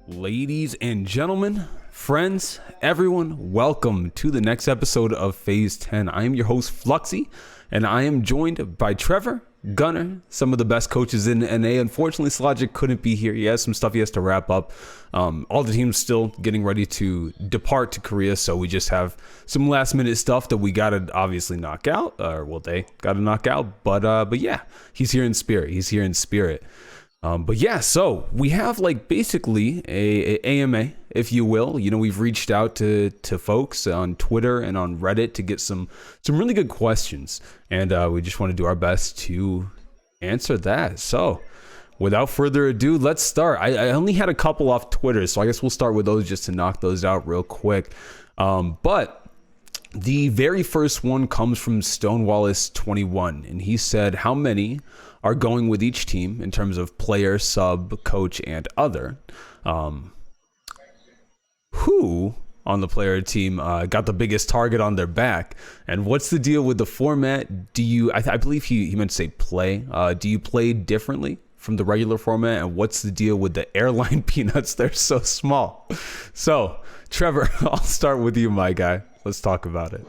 Ladies and gentlemen, friends, everyone, welcome to the next episode of Phase 10. I am your host, Phluxy, and I am joined by Trevor, Gunner, some of the best coaches in NA. Unfortunately, Slogic couldn't be here. He has some stuff he has to wrap up. All the teams still getting ready to depart to Korea, so we just have some last-minute stuff that we got to obviously knock out, or well, they got to knock out. But yeah, he's here in spirit. But yeah, so we have like basically a AMA, if you will. You know, we've reached out to folks on Twitter and on Reddit to get some really good questions, and we just want to do our best to answer that. So without further ado, let's start. I only had a couple off Twitter, so I guess we'll start with those just to knock those out real quick. But the very first one comes from Stonewallace21, and he said, how many are going with each team in terms of player, sub, coach, and other? Who on the player team got the biggest target on their back? And what's the deal with the format? Do you, I believe he meant to say play. Do you play differently from the regular format? And what's the deal with the airline peanuts? They're so small. So, Trevor, I'll start with you, my guy. Let's talk about it.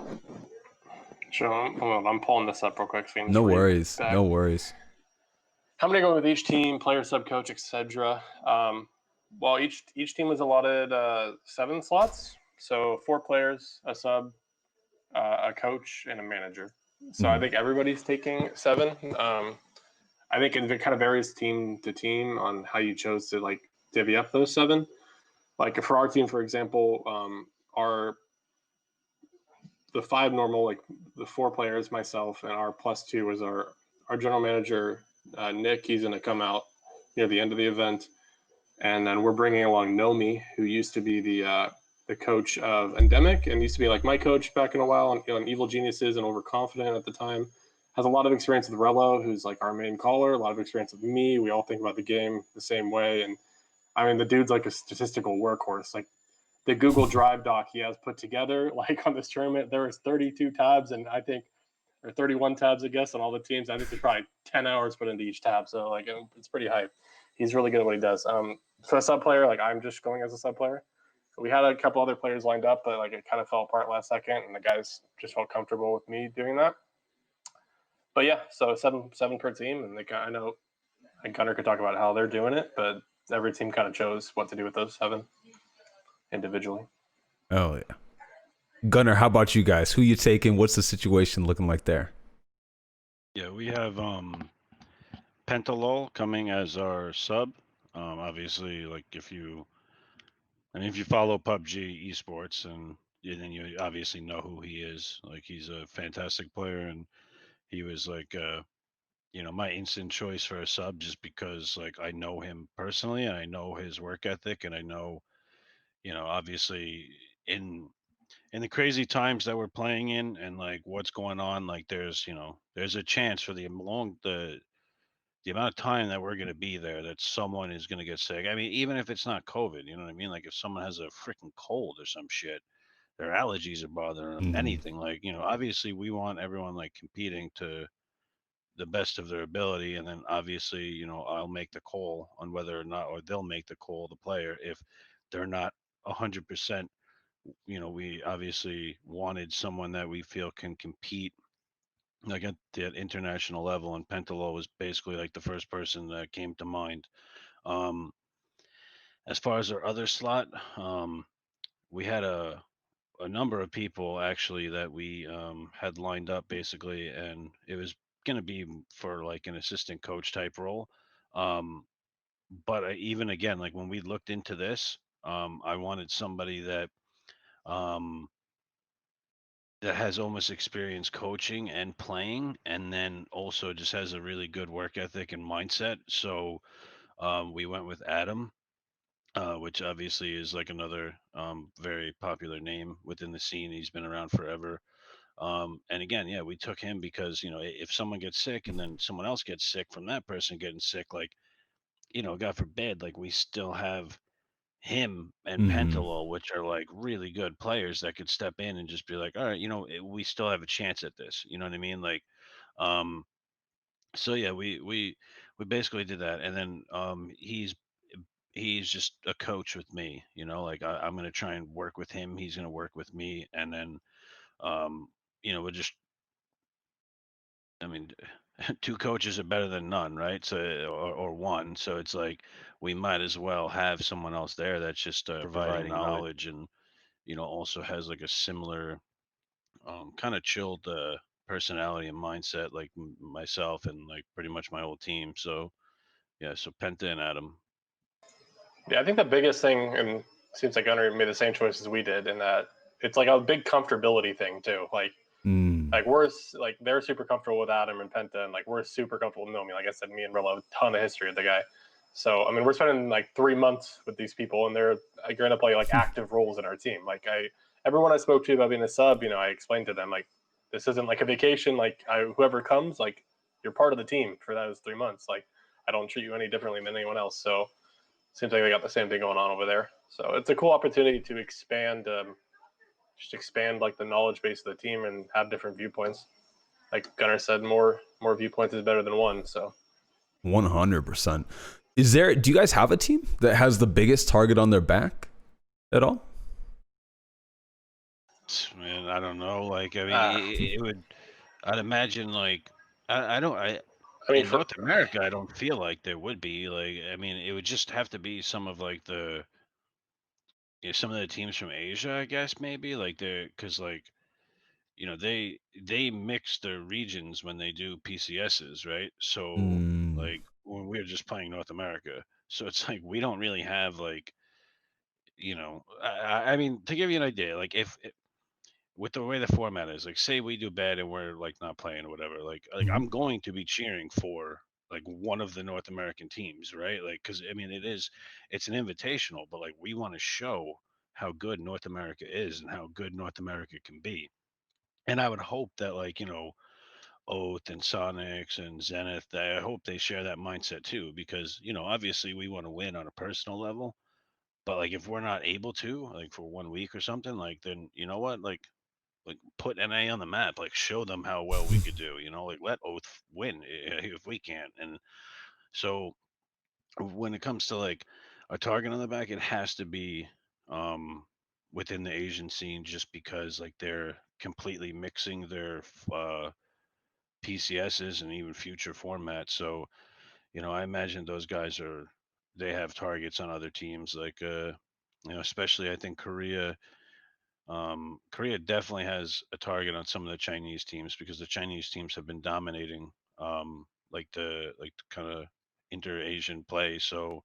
Sure, I'm pulling this up real quick. So no worries. How many go with each team, player, sub, coach, etc.? Well, each team was allotted 7 slots. So 4 players, a sub, a coach, and a manager. So I think everybody's taking 7. I think it kind of varies team to team on how you chose to like divvy up those 7. Like for our team, for example, the 5 normal, like the 4 players, myself, and our +2 was our general manager, Nick. He's going to come out near the end of the event. And then we're bringing along Nomi, who used to be the coach of Endemic and used to be like my coach back in a while on Evil Geniuses and Overconfident at the time. Has a lot of experience with Rello, who's like our main caller, a lot of experience with me. We all think about the game the same way. And I mean, the dude's like a statistical workhorse. Like the Google Drive doc he has put together, like on this tournament, there was 32 tabs, and I think, or 31 tabs, I guess, on all the teams. I think there's probably 10 hours put into each tab. So like it's pretty hype. He's really good at what he does. For a sub player, like I'm just going as a sub player. We had a couple other players lined up, but like it kind of fell apart last second, and the guys just felt comfortable with me doing that. But yeah, so seven per team, and I know Gunner could talk about how they're doing it, but every team kind of chose what to do with those 7 individually. Oh yeah. Gunner, how about you guys? Who you taking? What's the situation looking like there? Yeah, we have Pentalol coming as our sub. Obviously, like if you follow PUBG esports, and then you obviously know who he is. Like he's a fantastic player, and he was like my instant choice for a sub just because like I know him personally and I know his work ethic, and I know obviously in the crazy times that we're playing in and like what's going on, like there's a chance for the amount of time that we're going to be there that someone is going to get sick. I mean, even if it's not COVID, you know what I mean? Like if someone has a freaking cold or some shit, their allergies are bothering them, anything, like, obviously we want everyone like competing to the best of their ability. And then obviously, I'll make the call on whether or not, or they'll make the call, the player, if they're not 100%. We obviously wanted someone that we feel can compete like at the international level, and Pentalo was basically like the first person that came to mind. As far as our other slot, we had a number of people actually that we had lined up basically, and it was going to be for like an assistant coach type role. But even again, like when we looked into this, I wanted somebody that that has almost experience coaching and playing, and then also just has a really good work ethic and mindset. So we went with Adam, which obviously is like another very popular name within the scene. He's been around forever. And again, yeah, we took him because, if someone gets sick and then someone else gets sick from that person getting sick, like, God forbid, like we still have him and Pentalo, which are like really good players that could step in and just be like, all right, we still have a chance at this. You know what I mean? Like, so yeah, we basically did that, and then he's he's just a coach with me, like I'm going to try and work with him. He's going to work with me. And then, um, we're just, I mean, two coaches are better than none, right? So, or one. So it's like, we might as well have someone else there that's just providing knowledge and, also has like a similar kind of chilled personality and mindset, like myself and like pretty much my whole team. So yeah, so Penta and Adam. Yeah, I think the biggest thing, and it seems like Gunner made the same choice as we did, in that it's like a big comfortability thing too. Like they're super comfortable with Adam and Penta, and like we're super comfortable with Nomi. Like I said, me and Rillo have a ton of history with the guy. So I mean, we're spending like 3 months with these people, and they're going to play like active roles in our team. Like everyone I spoke to about being a sub, I explained to them like this isn't like a vacation. Like whoever comes, like you're part of the team for those 3 months. Like I don't treat you any differently than anyone else. So seems like they got the same thing going on over there. So it's a cool opportunity to expand, just expand like the knowledge base of the team and have different viewpoints. Like Gunnar said, more viewpoints is better than one. So 100%. Do you guys have a team that has the biggest target on their back at all? Man, I don't know. Like, I mean, it would. I'd imagine like I mean, in North America, I don't feel like there would be. Like, I mean, it would just have to be some of like some of the teams from Asia, I guess maybe like because like they mix the regions when they do PCSs, right? So like when we're just playing North America, so it's like we don't really have like I mean, to give you an idea, like if with the way the format is, like say we do bad and we're like not playing or whatever, like I'm going to be cheering for like one of the North American teams, right? Like because I mean it's an invitational, but like we want to show how good North America is and how good North America can be. And I would hope that like Oath and Sonics and Zenith, I hope they share that mindset too, because obviously we want to win on a personal level, but like if we're not able to, like for 1 week or something, like then you know what, like put NA on the map, like show them how well we could do, like let Oath win if we can't. And so when it comes to like a target on the back, it has to be within the Asian scene, just because like they're completely mixing their PCSs and even future formats. So, I imagine those guys they have targets on other teams, like, especially I think Korea. Korea definitely has a target on some of the Chinese teams, because the Chinese teams have been dominating, like the kind of inter-Asian play. So,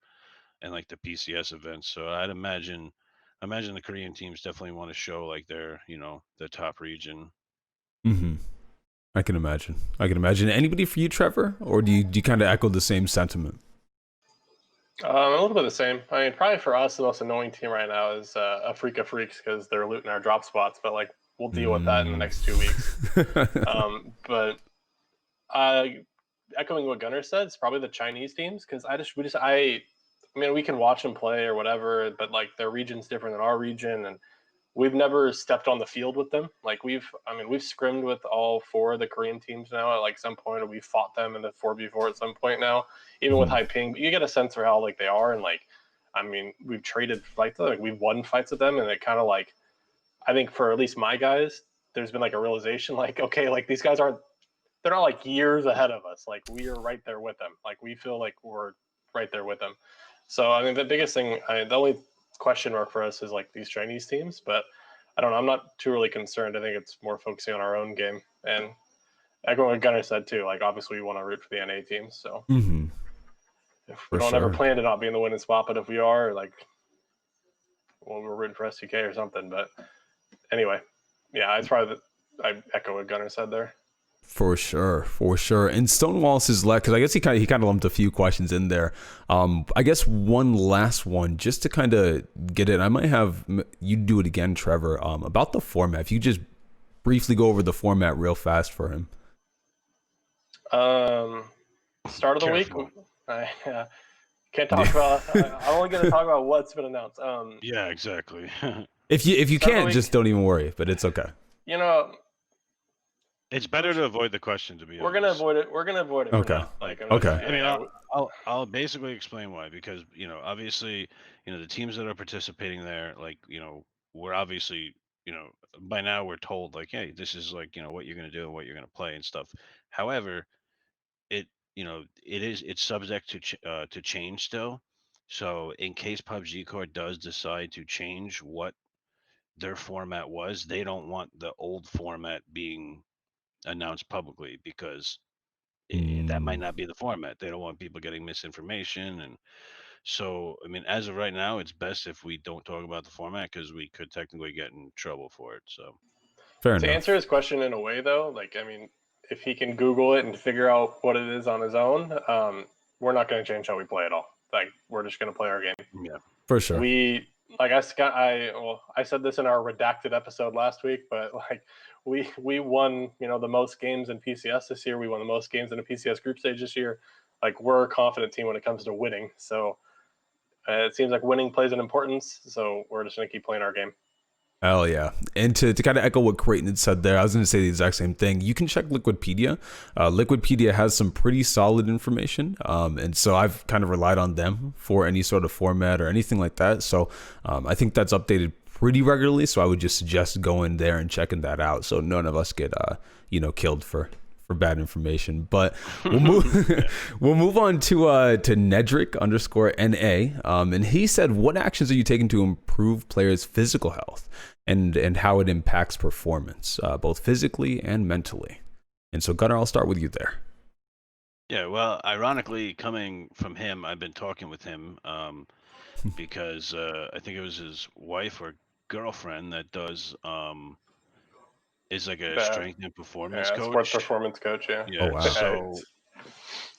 and like the PCS events. So I imagine the Korean teams definitely want to show like the top region. I can imagine. Anybody for you, Trevor, or do you kind of echo the same sentiment? A little bit the same. I mean, probably for us, the most annoying team right now is a Freak of Freaks, because they're looting our drop spots. But like, we'll deal with that in the next 2 weeks. But echoing what Gunnar said, it's probably the Chinese teams, because I mean, we can watch them play or whatever, but like their region's different than our region, and we've never stepped on the field with them. Like we've scrimmed with all 4 of the Korean teams now at like some point, or we fought them in the 4v4 at some point now, even with high ping. But you get a sense for how like they are, and like, I mean, we've traded fights, like we've won fights with them, and it kind of like, I think for at least my guys, there's been like a realization, like, okay, like these guys they're not like years ahead of us. Like we are right there with them. Like we feel like we're right there with them. So I mean, the biggest thing, the only question mark for us is like these Chinese teams, but I don't know. I'm not too really concerned. I think it's more focusing on our own game, and echoing what Gunnar said too. Like obviously we want to root for the NA teams. So if we don't ever plan to not be in the winning spot, but if we are, like, well, we're rooting for STK or something. But anyway, yeah, it's probably I echo what Gunnar said there. For sure. And Stonewallis is left, because I guess he kind of lumped a few questions in there. I guess one last one, just to kind of get it. I might have you do it again, Trevor. About the format. If you just briefly go over the format real fast for him. Start of the week. I can't talk about. I'm only going to talk about what's been announced. Yeah, exactly. If you can't, just don't even worry. But it's okay. It's better to avoid the question, to be honest. We're gonna avoid it. Okay. Like, okay. I mean, I'll basically explain why, because obviously, the teams that are participating there, like, we're obviously, by now we're told like, hey, this is like, what you're going to do and what you're going to play and stuff. However, it it's subject to change still. So in case PUBG Core does decide to change what their format was, they don't want the old format being announced publicly, because that might Mm, not be the format. They don't want people getting misinformation. And so, I mean, as of right now, it's best if we don't talk about the format, because we could technically get in trouble for it. So, fair To answer enough. his question in a way, though, like, I mean, if he can Google it and figure out what it is on his own, we're not going to change how we play at all. Like, we're just going to play our game. yeah. For sure. We, like, I said this in our redacted episode last week, but like, we won, the most games in PCS this year. We won the most games in the PCS group stage this year. Like, we're a confident team when it comes to winning. So it seems like winning plays an importance. So we're just going to keep playing our game. Hell yeah. And to kind of echo what Creighton had said there, I was going to say the exact same thing. You can check Liquidpedia. Liquidpedia has some pretty solid information. And so I've kind of relied on them for any sort of format or anything like that. So I think that's updated pretty regularly. So I would just suggest going there and checking that out, so none of us get, killed for bad information. But we'll move we'll move on to Nedrick_NA. And he said, what actions are you taking to improve players' physical health and how it impacts performance, both physically and mentally? And so, Gunnar, I'll start with you there. Yeah, well, ironically, coming from him, I've been talking with him because I think it was his wife or girlfriend that is like a strength and performance Sports coach. performance coach. Yeah. Yeah. Oh,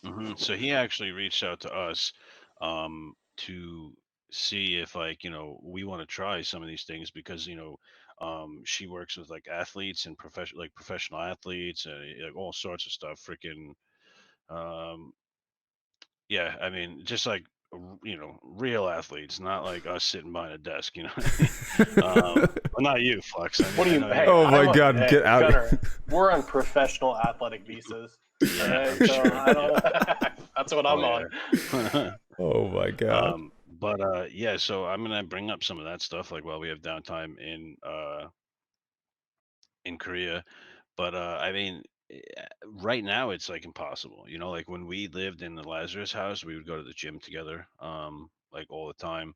wow. So he actually reached out to us to see if, like, we want to try some of these things, because she works with like athletes and professional athletes and like all sorts of stuff. Freaking um, yeah, I mean, just like real athletes, not like us sitting behind a desk. You know what I mean? Well, not you, Flux. I mean, What do I you? know Hey, Oh my God, hey, get out. Gunnar, we're on professional athletic visas. Right? So sure, I don't. That's what I'm on. yeah. Oh my God. But yeah, so I'm gonna bring up some of that stuff like while we have downtime in Korea. But I mean, right now it's like impossible. Like when we lived in the Lazarus house, we would go to the gym together, like all the time.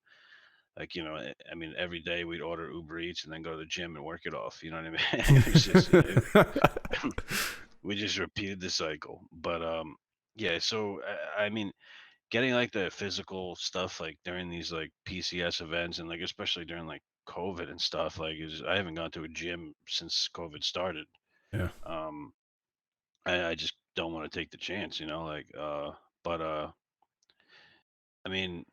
Like, I mean, every day we'd order Uber Eats and then go to the gym and work it off. You know what I mean? It's just, we just repeated the cycle. But yeah. So I mean, getting like the physical stuff like during these like PCS events, and like especially during like COVID and stuff, like I haven't gone to a gym since COVID started. Yeah. Um, I just don't want to take the chance, like but I mean,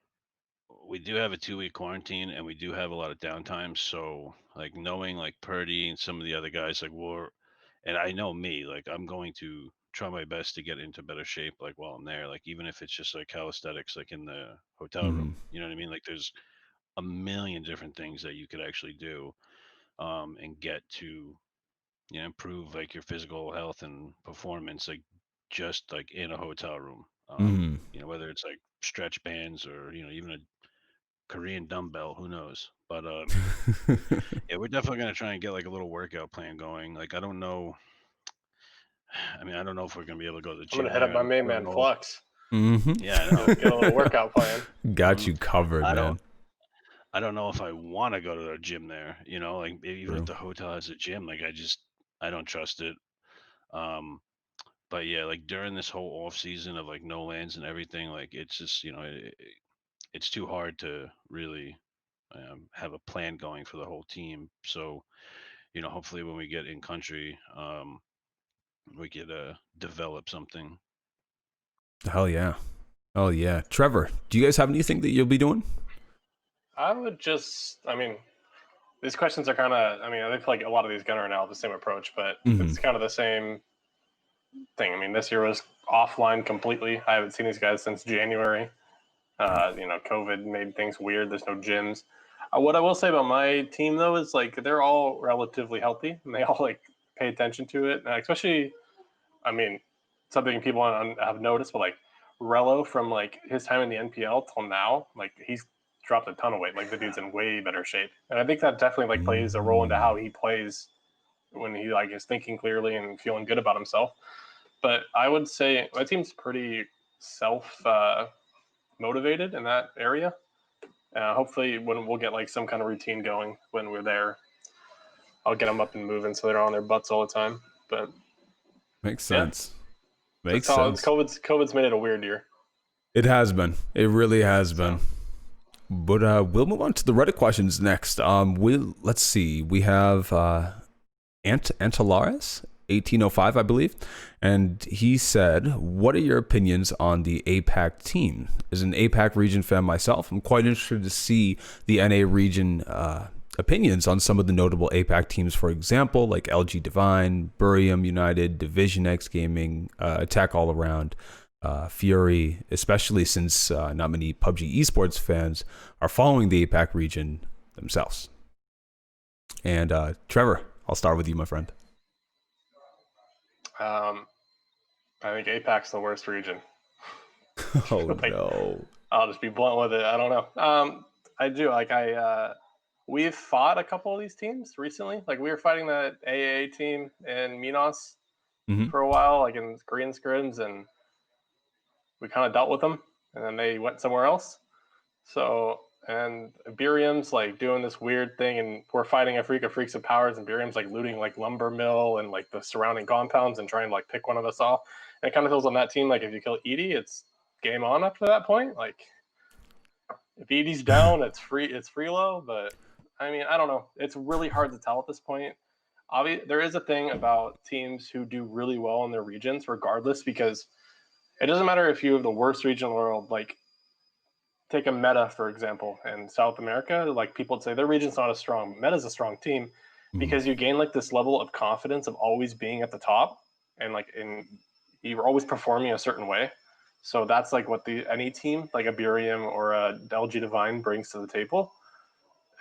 we do have a 2-week quarantine and we do have a lot of downtime. So like knowing like Purdy and some of the other guys, like and I know me, like I'm going to try my best to get into better shape like while I'm there, like even if it's just like calisthenics like in the hotel Mhm. room. You know what I mean? Like there's a million different things that you could actually do and get to improve like your physical health and performance, like just like in a hotel room. Mhm. Whether it's like stretch bands or even a Korean dumbbell, who knows? But yeah, we're definitely gonna try and get like a little workout plan going. Like I don't know. I mean, I don't know if we're gonna be able to go to the I'm gonna gym hit up there. my I main don't man know. Flux. Yeah, I know. Get a little workout plan. Got Mhm. you covered, I man. don't. I don't know if I want to go to the gym there. Like even if True. the hotel has a gym, like I don't trust it. Um, but yeah, like during this whole off season of like no lands and everything, like it's just it's too hard to really have a plan going for the whole team. So hopefully when we get in country, we could develop something. Hell yeah. Oh yeah. Trevor, do you guys have anything that you'll be doing? I would just. I mean, these questions are kind of. I mean, I feel like a lot of these Gunnar now have the same approach, but Mhm. it's kind of the same thing. I mean, this year was offline completely. I haven't seen these guys since January. COVID made things weird. There's no gyms. What I will say about my team though is like they're all relatively healthy and they all like pay attention to it. Especially, I mean, something people have noticed, but like Relo from like his time in the NPL till now, like he's dropped a ton of weight. Like the dude's in way better shape, and I think that definitely like plays a role into how he plays when he like is thinking clearly and feeling good about himself. But I would say my team's pretty self motivated in that area. Hopefully, when we'll get like some kind of routine going when we're there, I'll get them up and moving so they're on their butts all the time. But Makes yeah, sense. Makes that's how sense. COVID's made it a weird year. It has been. It really has been. So, But we'll move on to the Reddit questions next. Let's see. We have Antalaris 1805, I believe, and he said, "What are your opinions on the APAC team? As an APAC region fan myself, I'm quite interested to see the NA region opinions on some of the notable APAC teams. For example, like LG Divine, Burium United, Division X Gaming, Attack All Around." Fury, especially since not many PUBG esports fans are following the APAC region themselves. And Trevor, I'll start with you, my friend. I think APAC's the worst region. Oh Like, no! I'll just be blunt with it. I don't know. I do like we've fought a couple of these teams recently. Like we were fighting that AAA team in Minos for a while, like in Korean scrims, and we kind of dealt with them, and then they went somewhere else. So, and Burium's like doing this weird thing, and we're fighting a freak of freaks of powers, and Burium's like looting like lumber mill and like the surrounding compounds and trying to like pick one of us off. And it kind of feels on that team like if you kill Edie, it's game on up to that point. Like if Edie's down, it's free low. But I mean, I don't know. It's really hard to tell at this point. Obviously, there is a thing about teams who do really well in their regions, regardless, because it doesn't matter if you have the worst region in the world. Like take a Meta, for example, in South America, like people would say their region's not as strong. Meta's a strong team because you gain like this level of confidence of always being at the top and like you're always performing a certain way. So that's like what any team like a Burium or a LG Divine brings to the table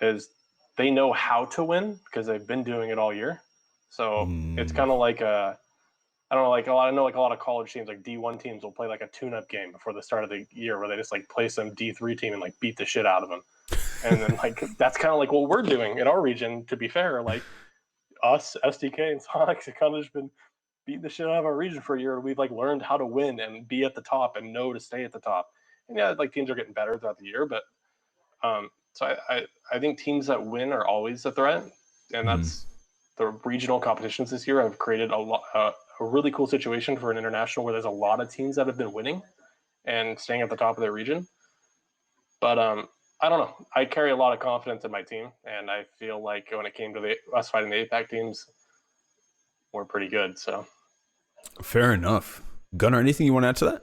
is they know how to win because they've been doing it all year. So it's kind of like I don't know, like I know like a lot of college teams, like D1 teams, will play like a tune-up game before the start of the year where they just like play some D3 team and like beat the shit out of them, and then like that's kind of like what we're doing in our region. To be fair, like us, STK and Sonics, have kind of just been beating the shit out of our region for a year. We've like learned how to win and be at the top and know to stay at the top. And yeah, like teams are getting better throughout the year, but so I think teams that win are always a threat, and that's the regional competitions this year have created a really cool situation for an international where there's a lot of teams that have been winning and staying at the top of their region. But I don't know. I carry a lot of confidence in my team, and I feel like when it came to us fighting the APAC teams, we're pretty good. So Fair enough. Gunnar, anything you want to add to that?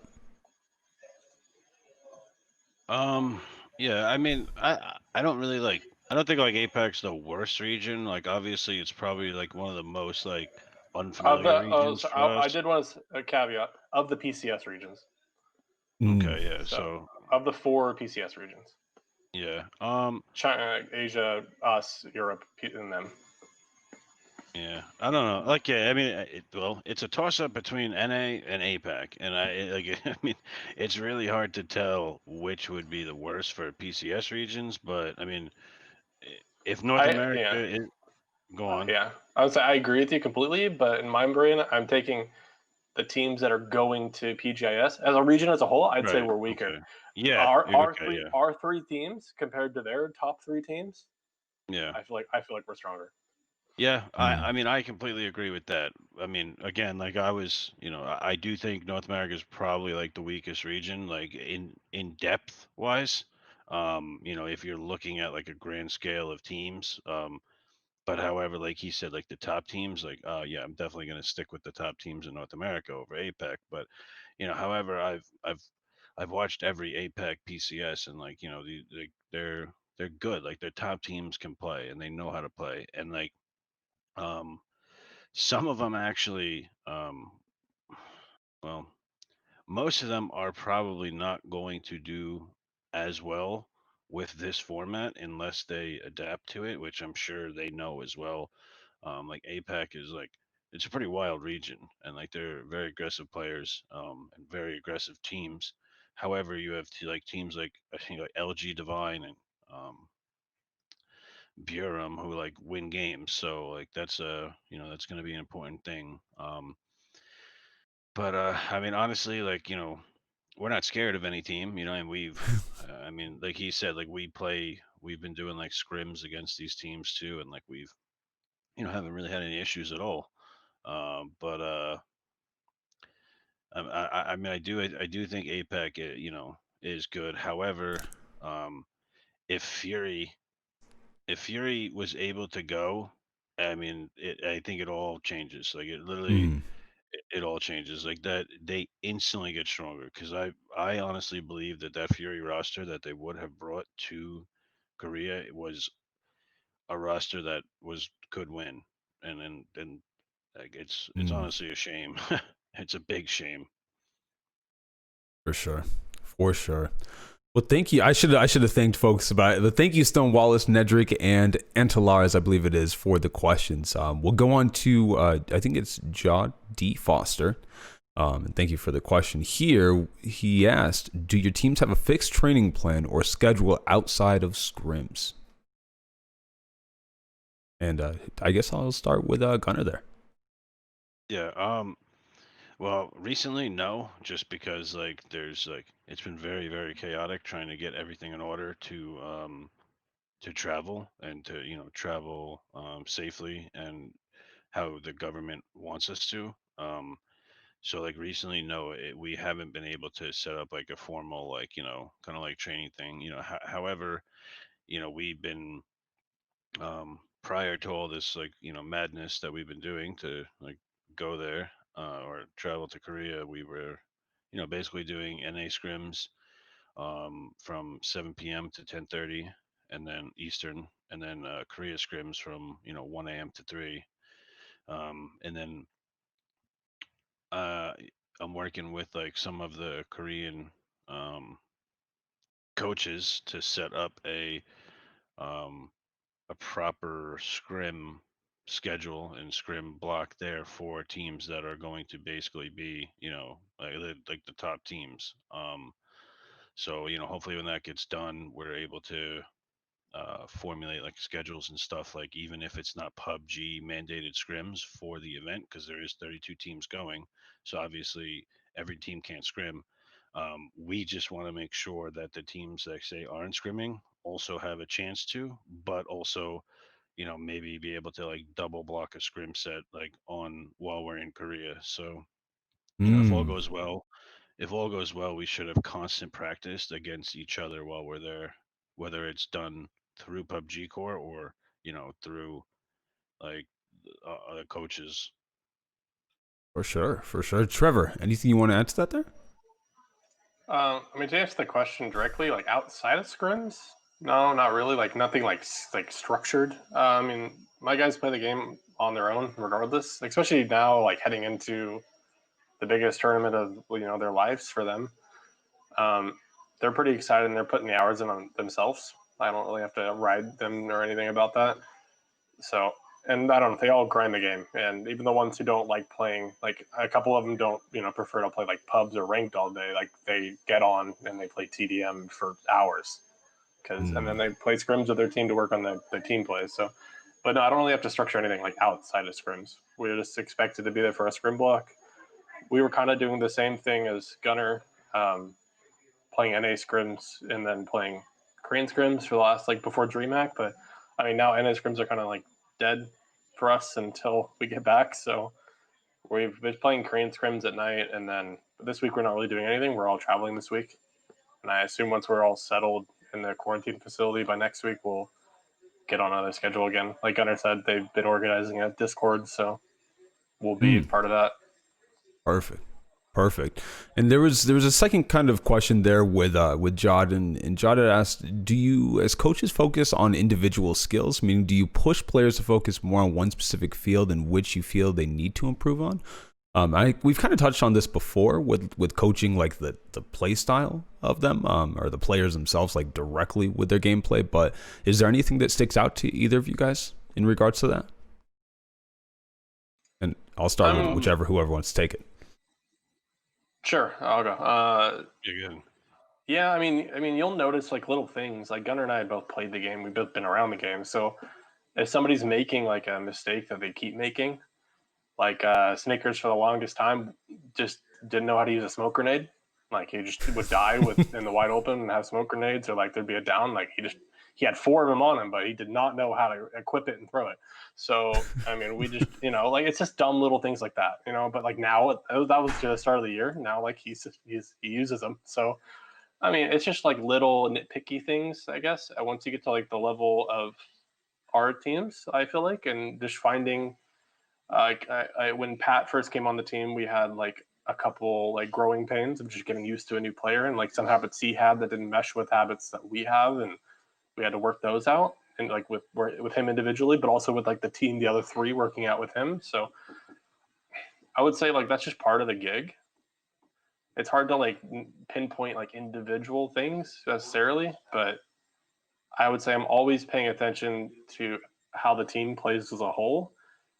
Yeah, I mean, I don't really like. I don't think like APAC's the worst region. Like, obviously, it's probably like one of the most like unfamiliar regions so for us. I did want a caveat of the PCS regions. Okay, yeah. So So of the 4 PCS regions, yeah, China, Asia, us, Europe, and them. yeah. I don't know. Like, yeah. I mean, well, it's a toss up between NA and APAC, and like. I mean, it's really hard to tell which would be the worst for PCS regions. But I mean, if North America Yeah. is go on. Yeah, I would say I agree with you completely, but in my brain, I'm taking the teams that are going to PGIS as a region as a whole. I'd say Right. we're weaker. Okay. Yeah. Our Okay. Yeah. our 3 teams compared to their top 3 teams, Yeah. I feel like we're stronger. Yeah, I mean, I completely agree with that. I mean, again, like I was, I do think North America is probably like the weakest region, like in depth wise. If you're looking at like a grand scale of teams. But however, like he said, like the top teams, like yeah, I'm definitely going to stick with the top teams in North America over APAC. But however, I've watched every APAC PCS, and like they're good. Like their top teams can play, and they know how to play, and like um some of them actually, well, most of them are probably not going to do as well with this format unless they adapt to it, which I'm sure they know as well. Like APAC is like it's a pretty wild region, and like they're very aggressive players and very aggressive teams. However, you have like teams like I think like LG Divine and Burum who like win games. So like that's that's going to be an important thing. But I mean, honestly, like we're not scared of any team, and I mean, like he said, like we've been doing like scrims against these teams too, and like we've haven't really had any issues at all. But I mean, I do think APEC, is good. However, um, if Fury if Fury was able to go, I mean, I think it all changes. Like it literally, Mm, it all changes. Like that, they instantly get stronger. Because I honestly believe that Fury roster that they would have brought to Korea was a roster that could win, and like it's mm, honestly a shame. It's a big shame. for sure. For sure. Well, thank you. I should have thanked folks about it. But thank you, Stone Wallace, Nedrick, and Antelars, I believe it is, for the questions. We'll go on to I think it's John D. Foster. And thank you for the question. Here, he asked, do your teams have a fixed training plan or schedule outside of scrims? And I guess I'll start with Gunner there. Yeah. Well, recently, no, just because like there's like it's been very, very chaotic trying to get everything in order to travel and to travel safely and how the government wants us to. So like recently, no, we haven't been able to set up like a formal like kind of like training thing. However, we've been prior to all this like madness that we've been doing to like go there or travel to Korea, we were basically doing NA scrims from 7 p.m. to 10:30, and then Eastern, and then Korea scrims from 1 a.m. to 3, and then uh, I'm working with like some of the Korean um, coaches to set up um, a proper scrim schedule and scrim block there for teams that are going to basically be like the top teams. So hopefully when that gets done, we're able to formulate like schedules and stuff, like even if it's not PUBG mandated scrims for the event, because there is 32 teams going, so obviously every team can't scrim. We just want to make sure that the teams that say aren't scrimming also have a chance to, but also maybe be able to like double block a scrim set like on while we're in Korea. So if all Mm, goes well, we should have constant practice against each other while we're there, whether it's done through PUBG Core or through like other coaches. for sure, for sure. Trevor, anything you want to add to that there? I mean, to answer the question directly, like outside of scrims, no, not really. Like nothing like structured. I mean, my guys play the game on their own, regardless. Like, especially now, like heading into the biggest tournament of their lives for them. Um, they're pretty excited and they're putting the hours in on themselves. I don't really have to ride them or anything about that. So, and I don't know, they all grind the game. And even the ones who don't like playing, like a couple of them don't, prefer to play like pubs or ranked all day. Like they get on and they play TDM for hours. And then Mm, they play scrims with their team to work on the team plays. So, but no, I don't really have to structure anything like outside of scrims. We're just expected to be there for a scrim block. We were kind of doing the same thing as Gunner, um, playing NA scrims and then playing Korean scrims for the last like before DreamHack. But I mean now NA scrims are kind of like dead for us until we get back. So we've been playing Korean scrims at night, and then this week we're not really doing anything. We're all traveling this week, and I assume once we're all settled in the quarantine facility by next week, we'll get on another schedule again. Like Gunnar said, they've been organizing a Discord, so we'll be mm, part of that. perfect. Perfect. And there was a second kind of question there with Jod, and Jod had asked, do you as coaches focus on individual skills? Meaning, do you push players to focus more on one specific field in which you feel they need to improve on? We've kind of touched on this before with coaching, like the play style of them, or the players themselves, like directly with their gameplay. But is there anything that sticks out to either of you guys in regards to that? And I'll start with Um, whoever wants to take it. sure, I'll go. Yeah, good. Yeah, I mean, you'll notice like little things. Like Gunner and I both played the game. We've both been around the game. So if somebody's making like a mistake that they keep making, like Snickers for the longest time just didn't know how to use a smoke grenade. Like he just would die with in the wide open and have smoke grenades, or like there'd be a down. Like he had four of them on him, but he did not know how to equip it and throw it. So I mean, we just like it's just dumb little things like that. But like now that was the start of the year. Now like he uses them. So I mean, it's just like little nitpicky things, I guess. Once you get to like the level of our teams, I feel like, and just finding like when Pat first came on the team, we had like a couple like growing pains of just getting used to a new player, and like some habits he had that didn't mesh with habits that we have, and we had to work those out, and like with him individually, but also with like the team, the other three working out with him. So I would say like that's just part of the gig. It's hard to like pinpoint like individual things necessarily, but I would say I'm always paying attention to how the team plays as a whole,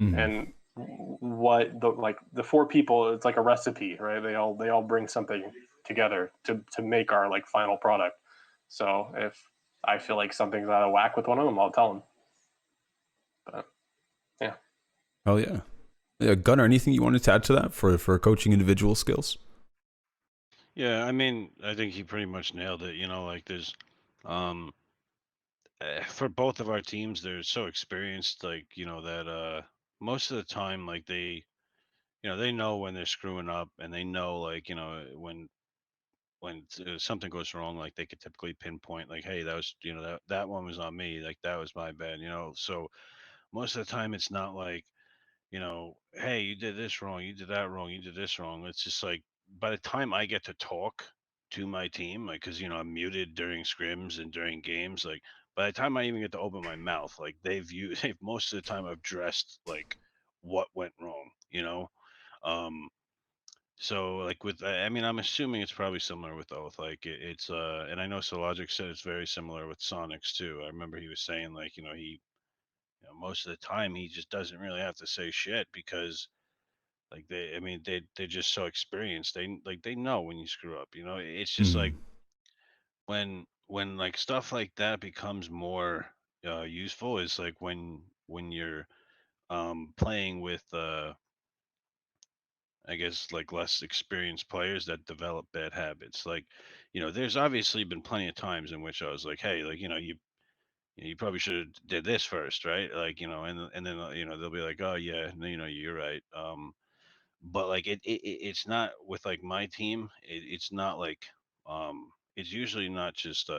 Mm. and what the four people. It's like a recipe, right? They all bring something together to make our like final product. So if I feel like something's out of whack with one of them, I'll tell them. But yeah. Oh yeah. Yeah, Gunnar, anything you wanted to add to that for coaching individual skills? Yeah, I mean, I think he pretty much nailed it. Like there's, um, for both of our teams, they're so experienced, like that most of the time, like they know when they're screwing up, and they know like when something goes wrong, like they could typically pinpoint, like, hey, that was that one was on me, like that was my bad. So most of the time, it's not like hey, you did this wrong, you did that wrong, you did this wrong. It's just like by the time I get to talk to my team, like, because I'm muted during scrims and during games, like by the time I even get to open my mouth, like they've most of the time addressed like what went wrong, Um, so like I mean, I'm assuming it's probably similar with Oath. Like and I know Sologic said it's very similar with Sonics too. I remember he was saying like, he most of the time he just doesn't really have to say shit because like I mean, they're just so experienced. They know when you screw up. It's just Mm. like when like stuff like that becomes more useful is like when you're playing with I guess like less experienced players that develop bad habits. Like, there's obviously been plenty of times in which I was like, hey, like, you probably should have did this first, right? Like, and then they'll be like, oh yeah, no, you're right. But like it's not with like my team. It's not like it's usually not just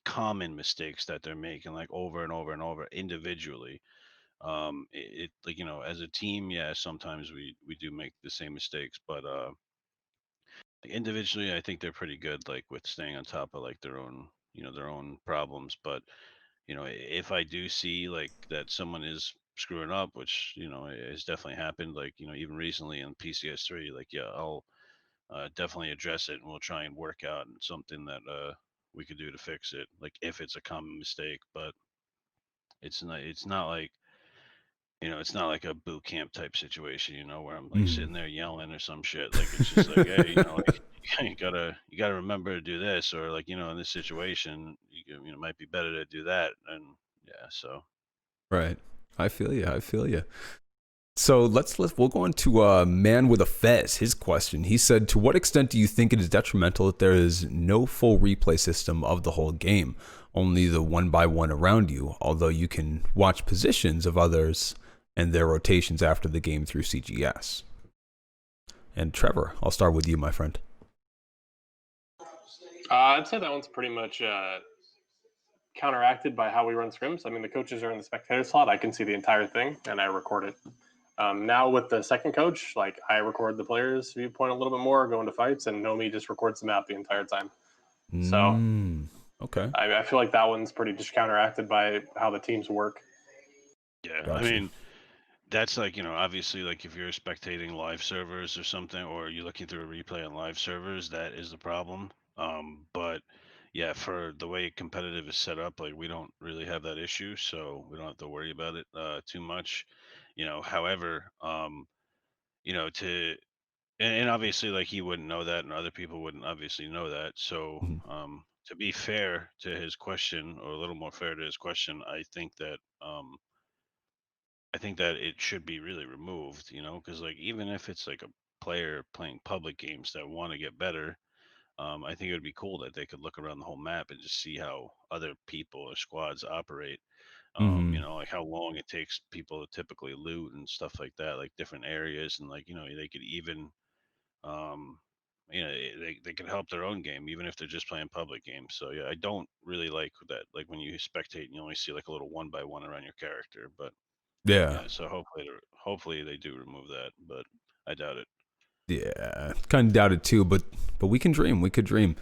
common mistakes that they're making like over and over and over individually. Like as a team, yeah, sometimes we do make the same mistakes, but individually, I think they're pretty good, like with staying on top of like their own problems. But if I do see like that someone is screwing up, which has definitely happened, like even recently in PCS3, like yeah, I'll definitely address it, and we'll try and work out something that we could do to fix it, like if it's a common mistake. But it's not like a boot camp type situation, where I'm like Mm. sitting there yelling or some shit. Like it's just like, hey, like you gotta remember to do this, or like in this situation, it might be better to do that. And yeah, so Right. I feel you. I feel you. So we'll go on to man with a fez. His question. He said, "To what extent do you think it is detrimental that there is no full replay system of the whole game, only the one by one around you? Although you can watch positions of others and their rotations after the game through CGS." And Trevor, I'll start with you, my friend. I'd say that one's pretty much counteracted by how we run scrims. I mean, the coaches are in the spectator slot. I can see the entire thing, and I record it. Now with the second coach, like I record the players' viewpoint a little bit more, go into fights, and Nomi just records the map the entire time. So Okay. I feel like that one's pretty just counteracted by how the teams work. yeah, I Gotcha. mean, that's like obviously, like if you're spectating live servers or something, or you're looking through a replay on live servers, that is the problem. But yeah, for the way competitive is set up, like we don't really have that issue, so we don't have to worry about it too much. However, to and obviously, like he wouldn't know that, and other people wouldn't obviously know that. So, Mhm. to be fair to his question, or a little more fair to his question, I think that it should be really removed. Because like even if it's like a player playing public games that want to get better, I think it would be cool that they could look around the whole map and just see how other people or squads operate. Mhm. Like how long it takes people to typically loot and stuff like that, like different areas, and like they could even um, they could help their own game even if they're just playing public games. So yeah, I don't really like that. Like when you spectate and you only see like a little one by one around your character, but Yeah. yeah. So hopefully they do remove that, but I doubt it. Yeah. Kind of doubt it too, but we can dream. We could dream.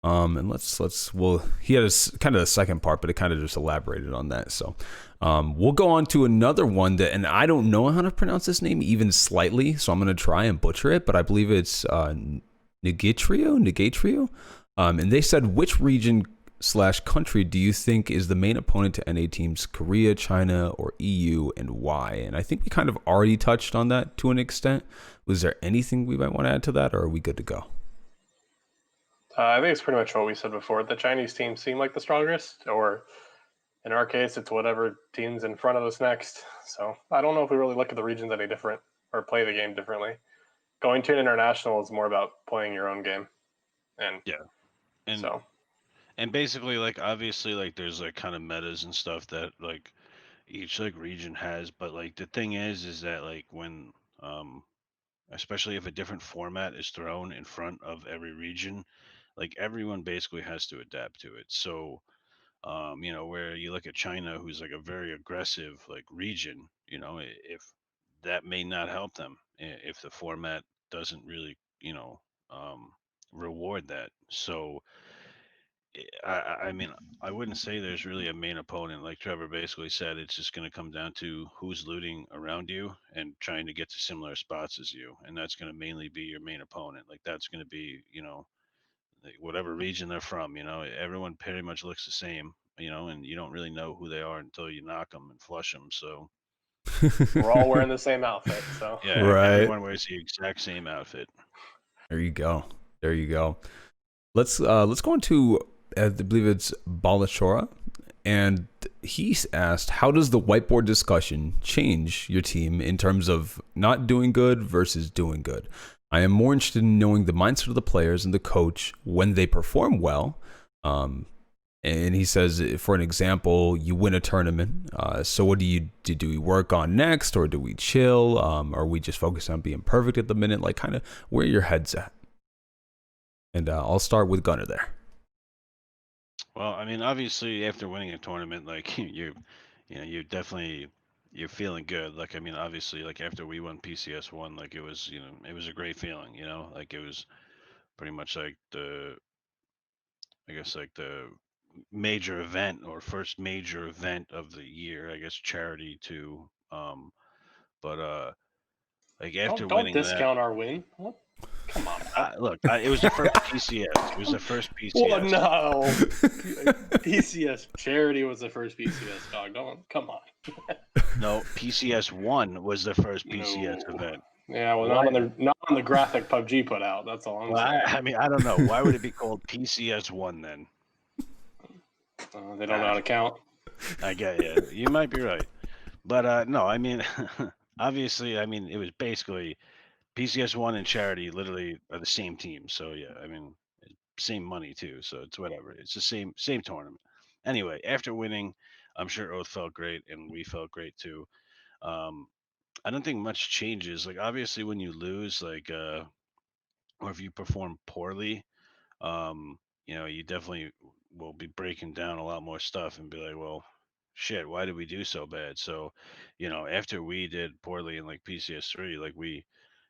And let's well, he had a kind of a second part, but it kind of just elaborated on that. So, we'll go on to another one that, and I don't know how to pronounce this name even slightly, so I'm gonna try and butcher it, but I believe it's Negatrio. And they said, which region slash country do you think is the main opponent to NA teams, Korea, China, or EU, and why? And I think we kind of already touched on that to an extent. Was there anything we might want to add to that, or are we good to go? I think it's pretty much what we said before. The Chinese teams seem like the strongest, or in our case, it's whatever team's in front of us next. So I don't know if we really look at the regions any different or play the game differently. Going to an international is more about playing your own game, and Yeah, and so and basically like obviously like there's like kind of metas and stuff that like each like region has, but like the thing is that like when especially if a different format is thrown in front of every region, like everyone basically has to adapt to it. So where you look at China, who's like a very aggressive like region, if that may not help them if the format doesn't really reward that. So I mean, I wouldn't say there's really a main opponent. Like Trevor basically said, it's just going to come down to who's looting around you and trying to get to similar spots as you, and that's going to mainly be your main opponent. Like that's going to be, like, whatever region they're from. Everyone pretty much looks the same. And you don't really know who they are until you knock them and flush them. So we're all wearing the same outfit. So yeah, Right. everyone wears the exact same outfit. There you go. There you go. Let's go into I believe it's Balachora, and he's asked, how does the whiteboard discussion change your team in terms of not doing good versus doing good? I am more interested in knowing the mindset of the players and the coach when they perform well. Um, and he says, for an example, you win a tournament. So what do? Do we work on next, or do we chill? Are we just focused on being perfect at the minute? Like, kind of where your head's at. And I'll start with Gunner there. Well, I mean, obviously, after winning a tournament, like you definitely you're feeling good. Like, I mean, obviously, like after we won PCS one, like it was a great feeling. Like it was pretty much like I guess like the major event or first major event of the year. I guess charity too. But like after don't winning that, discount our win. What? Come on, pal. look, it was the first PCS. It was the first Well, PCS. no. PCS charity was the first PCS dog. Don't come on. No, PCS one was the first PCS No. event. Yeah, well, Why? not on the graphic PUBG put out. That's all I'm Well, saying. I mean, I don't know. Why would it be called PCS one then? They don't know how Ah, to count. I get you. You might be right, but no, I mean, obviously, I mean, it was basically PCS one and charity literally are the same team. So yeah, I mean, same money too. So it's whatever. It's the same tournament. Anyway, after winning, I'm sure Oath felt great and we felt great too. Um, I don't think much changes. Like obviously, when you lose, like or if you perform poorly, um, you definitely will be breaking down a lot more stuff and be like, well, shit, why did we do so bad? So, after we did poorly in like PCS3, like we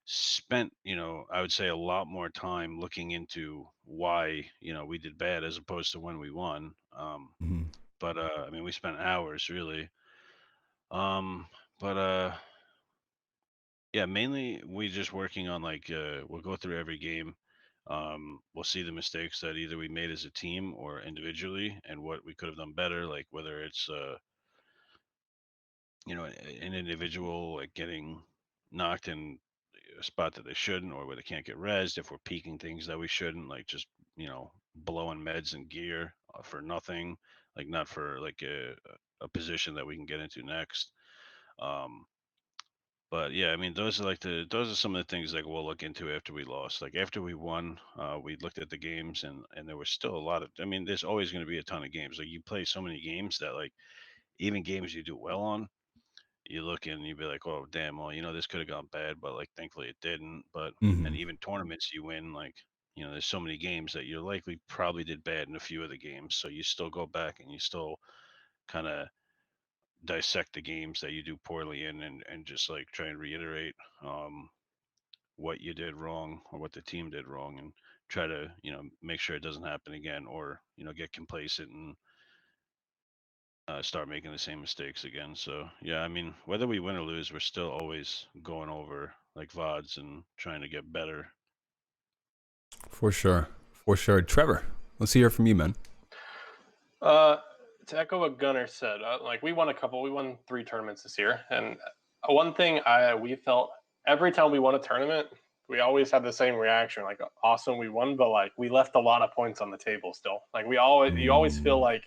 spent, I would say a lot more time looking into why, we did bad as opposed to when we won. Mhm. But I mean, we spent hours really. Um, but yeah, mainly we just working on like we'll go through every game. We'll see the mistakes that either we made as a team or individually, and what we could have done better. Like whether it's an individual like getting knocked in a spot that they shouldn't, or where they can't get rezzed, if we're peaking things that we shouldn't, like just, blowing meds and gear for nothing, like not for like a position that we can get into next. Um, but yeah, I mean, those are some of the things like we'll look into after we lost. Like after we won, we looked at the games, and there was still a lot of. I mean, there's always going to be a ton of games. Like you play so many games that like even games you do well on, you look and you be like, oh damn, well this could have gone bad, but like thankfully it didn't. But and Hmm. even tournaments you win, like there's so many games that you likely probably did bad in a few of the games, so you still go back and you still kind of dissect the games that you do poorly in, and just like try and reiterate what you did wrong or what the team did wrong, and try to make sure it doesn't happen again, or get complacent and start making the same mistakes again. So yeah, I mean, whether we win or lose, we're still always going over like VODs and trying to get better. For sure. For sure. Trevor, let's hear from you, man. To echo what Gunner said, like we won 3 tournaments this year, and one thing we felt every time we won a tournament, we always had the same reaction, like awesome, we won, but like we left a lot of points on the table still. Like you always feel like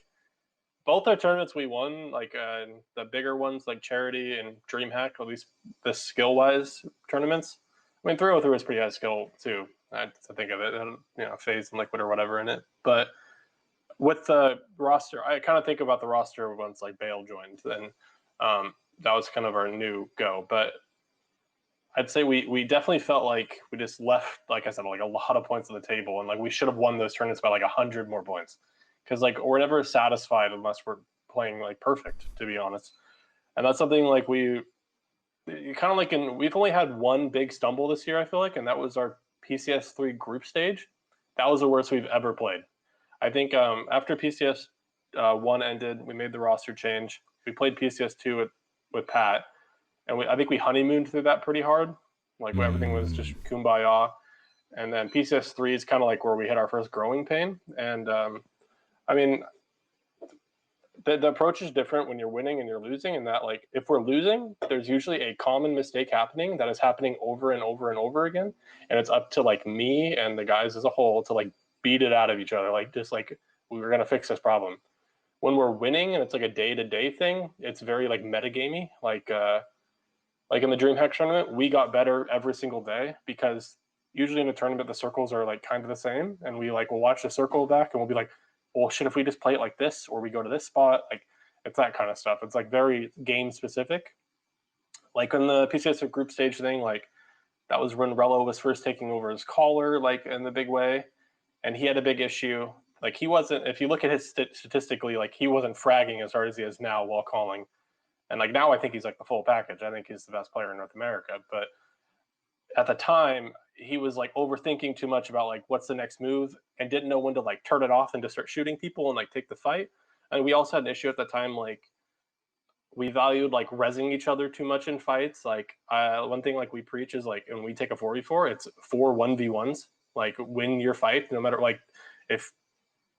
both our tournaments we won, like the bigger ones like Charity and DreamHack, at least the skill wise tournaments. I mean, 303 was pretty high skill too. I to think of it, and Phase and Liquid or whatever in it, but with the roster, I kind of think about the roster once like Bale joined, then that was kind of our new go. But I'd say we definitely felt like we just left, like I said, like a lot of points on the table, and like we should have won those tournaments by like 100 more points, because like we're never satisfied unless we're playing like perfect, to be honest. And that's something like we've only had one big stumble this year, I feel like, and that was our PCS3 group stage. That was the worst we've ever played. I think after PCS 1 ended, we made the roster change. We played PCS 2 with Pat, and I think we honeymooned through that pretty hard. Like everything was just kumbaya. And then PCS 3 is kind of like where we hit our first growing pain. And I mean, the approach is different when you're winning and you're losing, and that like if we're losing, there's usually a common mistake happening that is happening over and over and over again, and it's up to like me and the guys as a whole to like beat it out of each other, like just like we were gonna fix this problem. When we're winning and it's like a day-to-day thing, it's very like metagamey. Like in the DreamHack tournament, we got better every single day because usually in a tournament the circles are like kind of the same, and we like will watch the circle back and we'll be like, well, shit, if we just play it like this or we go to this spot, like it's that kind of stuff. It's like very game specific. Like in the PCS group stage thing, like that was when Rello was first taking over as caller, like in the big way, and he had a big issue. Like he wasn't, if you look at his statistically, like he wasn't fragging as hard as he is now while calling. And like now I think he's like the full package. I think he's the best player in North America. But at the time, he was like overthinking too much about like what's the next move and didn't know when to like turn it off and to start shooting people and like take the fight. And we also had an issue at the time, like we valued like rezzing each other too much in fights. Like one thing like we preach is like when we take a 4v4, it's 4-1v1s. Like win your fight, no matter like if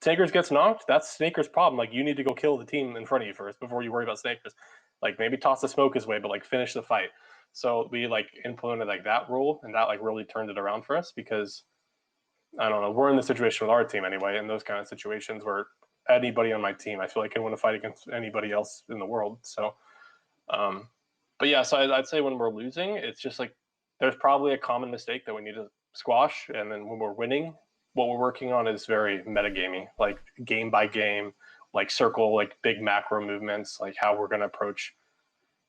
Snakers gets knocked, that's Snakers' problem. Like you need to go kill the team in front of you first before you worry about Snakers. Like maybe toss the smoke his way, but like finish the fight. So we like implemented like that rule, and that like really turned it around for us because I don't know, we're in the situation with our team anyway, in those kind of situations where anybody on my team, I feel like can win a fight against anybody else in the world. So, but yeah, so I'd say when we're losing, it's just like there's probably a common mistake that we need to squash, and then when we're winning, what we're working on is very metagaming, like game by game, like circle, like big macro movements, like how we're going to approach.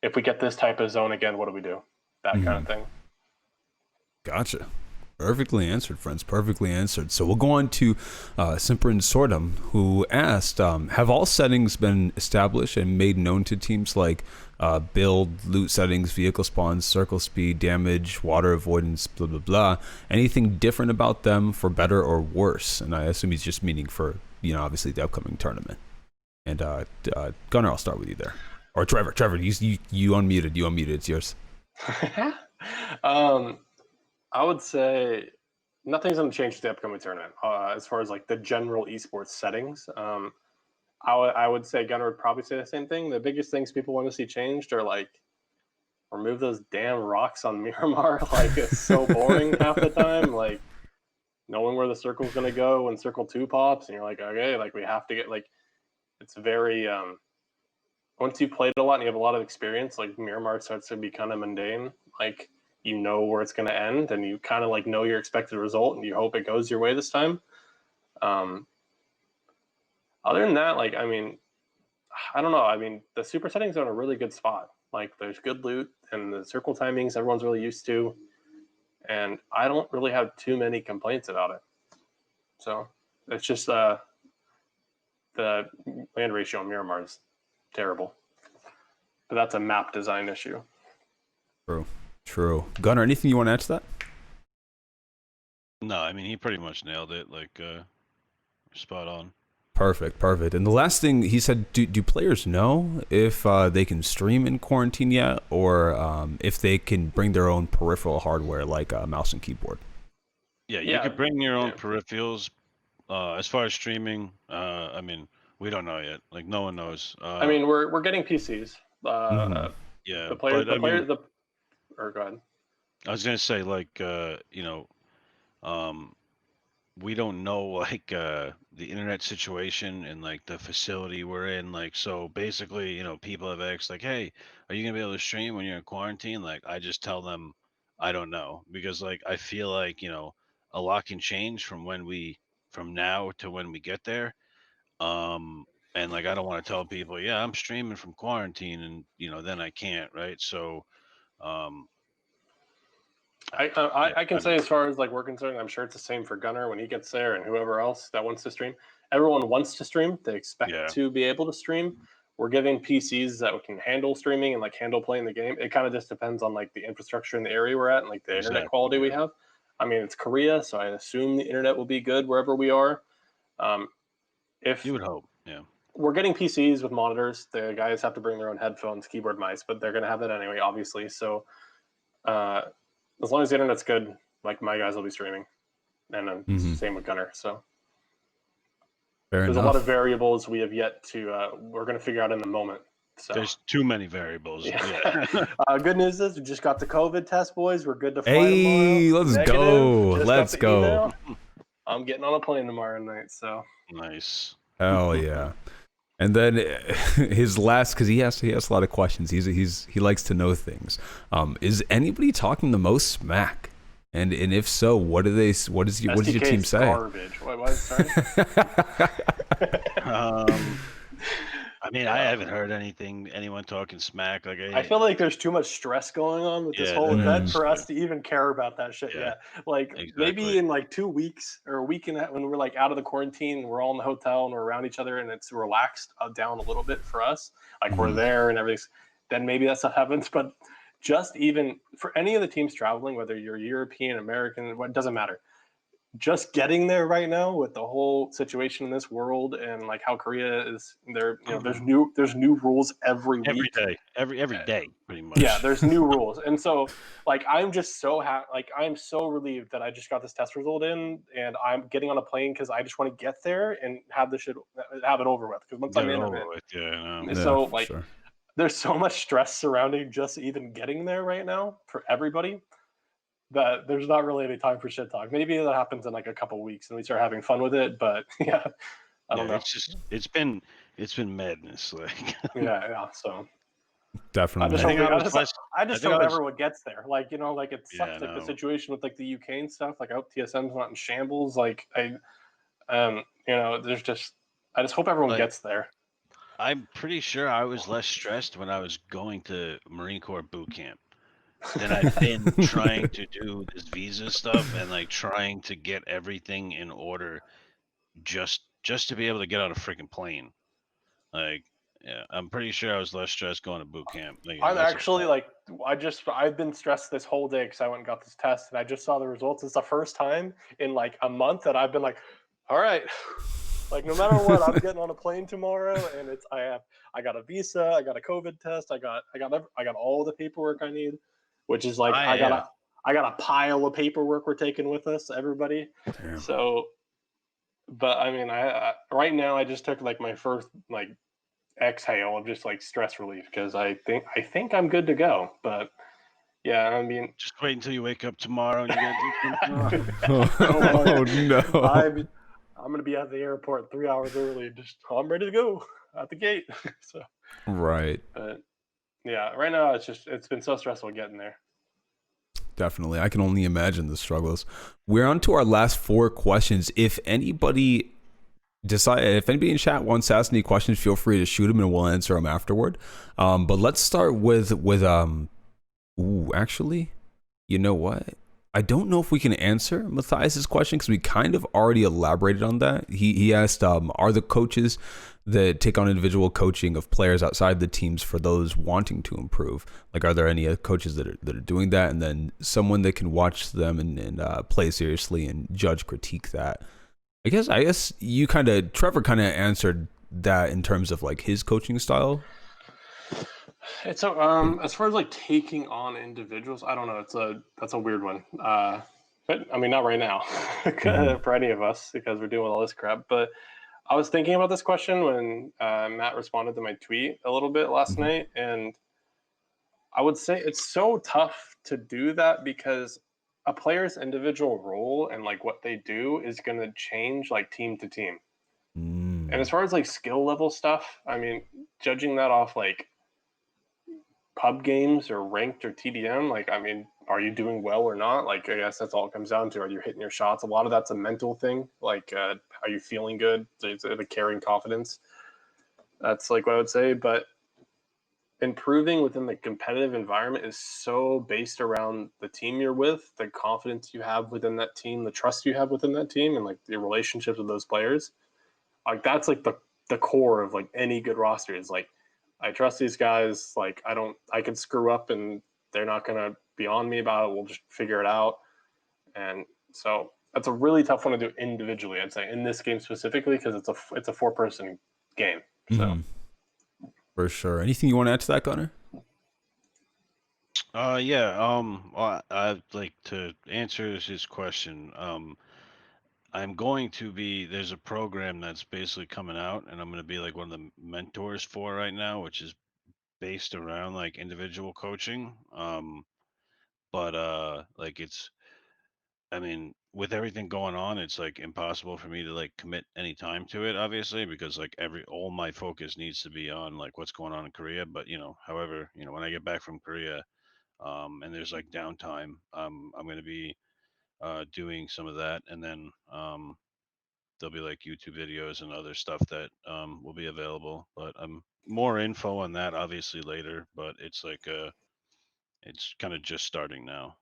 If we get this type of zone again, what do we do? That kind of thing. Gotcha. Perfectly answered, friends. Perfectly answered. So we'll go on to Simperin Sordum, who asked, have all settings been established and made known to teams like build, loot settings, vehicle spawns, circle speed, damage, water avoidance, blah, blah, blah. Anything different about them for better or worse? And I assume he's just meaning for, obviously the upcoming tournament. And Gunnar, I'll start with you there. Or Trevor, you unmuted. You unmuted. It's yours. I would say nothing's going to change the upcoming tournament as far as like the general esports settings. I would say Gunnar would probably say the same thing. The biggest things people want to see changed are like remove those damn rocks on Miramar. Like, it's so boring half the time. Like, knowing where the circle's going to go when circle 2 pops, and you're like, okay, like, we have to get, like, it's very, once you've played a lot and you have a lot of experience, like, Miramar starts to be kind of mundane. Like, you know where it's going to end, and you kind of, like, know your expected result, and you hope it goes your way this time. Other than that, like, I mean, I don't know. I mean, the super settings are in a really good spot. Like, there's good loot, and the circle timings everyone's really used to. And I don't really have too many complaints about it. So it's just the land ratio on Miramar is terrible. But that's a map design issue. True. Gunner, anything you want to add to that? No, I mean, he pretty much nailed it. Like, spot on. Perfect. And the last thing he said, do players know if they can stream in quarantine yet, or if they can bring their own peripheral hardware like a mouse and keyboard? Yeah, you could bring your own peripherals. As far as streaming, I mean, we don't know yet. Like, no one knows. I mean, we're getting PCs. Yeah, the players. Or go ahead. I was gonna say, like, we don't know, like, the internet situation and, like, the facility we're in. Like, so basically, you know, people have asked, like, hey, are you gonna be able to stream when you're in quarantine? Like, I just tell them I don't know, because, like, I feel like, you know, a lot can change from now to when we get there. And, like, I don't want to tell people, yeah, I'm streaming from quarantine, and, you know, then I can't, right? So I can say, as far as, like, we're concerned, I'm sure it's the same for Gunner when he gets there, and whoever else that wants to stream. Everyone wants to stream. They expect to be able to stream. We're giving PCs that can handle streaming and, like, handle playing the game. It kind of just depends on, like, the infrastructure in the area we're at and, like, the internet quality we have. I mean, it's Korea, so I assume the internet will be good wherever we are. If you would hope, yeah. We're getting PCs with monitors. The guys have to bring their own headphones, keyboard, mice, but they're going to have that anyway, obviously. So as long as the internet's good, like, my guys will be streaming. And then same with Gunner. So there's a lot of variables we have yet to, we're going to figure out in the moment. So there's too many variables. Yeah. Good news is we just got the COVID test, boys. We're good to fly tomorrow. Let's go. Let's go. I'm getting on a plane tomorrow night. So nice. Hell yeah. And then his last, because he has a lot of questions. He likes to know things. Is anybody talking the most smack? And if so, what does your team say? Garbage. What? Sorry. I mean, I haven't heard anyone talking smack. Like, I feel like there's too much stress going on with this whole event for us to even care about that shit yet. Like, maybe in, like, 2 weeks or a week, when we're, like, out of the quarantine, we're all in the hotel and we're around each other and it's relaxed down a little bit for us. Like, we're there and everything. Then maybe that stuff happens. But just even for any of the teams traveling, whether you're European, American, it doesn't matter. Just getting there right now with the whole situation in this world and, like, how Korea is there, you know, there's new rules every week. Every day, pretty much. Yeah, there's new rules. And so, like, I'm just so happy. Like, I'm so relieved that I just got this test result in, and I'm getting on a plane because I just want to get there and have it over with. Because once I'm in, I'm in. And so, like, there's so much stress surrounding just even getting there right now for everybody, that there's not really any time for shit talk. Maybe that happens in, like, a couple of weeks and we start having fun with it. But I don't know. It's been madness. Like, so definitely. I just hope everyone gets there. Like, you know, like, it sucks, like, the situation with, like, the UK and stuff. Like, I hope TSM's not in shambles. Like, you know, I just hope everyone gets there. I'm pretty sure I was less stressed when I was going to Marine Corps boot camp than I've been trying to do this visa stuff and, like, trying to get everything in order just to be able to get on a freaking plane. Like, yeah, I'm pretty sure I was less stressed going to boot camp. Like, I'm actually, like, I've been stressed this whole day because I went and got this test and I just saw the results. It's the first time in, like, a month that I've been like, all right, like, no matter what, I'm getting on a plane tomorrow, and I got a visa, I got a COVID test, I got all the paperwork I need, which is, like, I got a pile of paperwork we're taking with us, everybody. Damn. So, but I mean, I right now I just took, like, my first, like, exhale of just like stress relief because I think I'm good to go. But yeah, I mean, Just wait until you wake up tomorrow and you get Oh no. I'm gonna be at the airport 3 hours early. Just I'm ready to go out the gate. So, Right. but yeah, right now it's been so stressful getting there. Definitely. I can only imagine the struggles. We're on to our last 4 questions. If anybody in chat wants to ask any questions, feel free to shoot them and we'll answer them afterward. But let's start with actually, you know what? I don't know if we can answer Matthias's question because we kind of already elaborated on that. He asked, are the coaches that take on individual coaching of players outside the teams for those wanting to improve? Like, are there any coaches that are doing that? And then someone that can watch them and play seriously and judge, critique that. I guess Trevor kind of answered that in terms of like his coaching style. It's as far as like taking on individuals, I don't know. That's a weird one. But I mean, not right now for any of us because we're doing all this crap. But I was thinking about this question when Matt responded to my tweet a little bit last night, and I would say it's so tough to do that because a player's individual role and like what they do is going to change like team to team. And as far as like skill level stuff, I mean, judging that off like pub games or ranked or TDM, like, I mean, are you doing well or not? Like, I guess that's all it comes down to. Are you hitting your shots? A lot of that's a mental thing. Like, are you feeling good? It's a carrying confidence. That's like what I would say. But improving within the competitive environment is so based around the team you're with, the confidence you have within that team, the trust you have within that team, and like your relationships with those players. Like, that's like the core of like any good roster is like, I trust these guys. Like, I could screw up and they're not going to be on me about it. We'll just figure it out. And so that's a really tough one to do individually, I'd say, in this game specifically, because it's a 4-person game. So for sure. Anything you want to add to that, Gunnar? Yeah. Well, I'd like to answer his question. I'm going to be, there's a program that's basically coming out, and I'm going to be like one of the mentors for right now, which is based around like individual coaching. But like I mean, with everything going on, it's like impossible for me to like commit any time to it, obviously, because like all my focus needs to be on like what's going on in Korea. But however, when I get back from Korea, and there's like downtime, I'm going to be doing some of that, and then there'll be like YouTube videos and other stuff that will be available. But more info on that obviously later. But it's like it's kind of just starting now.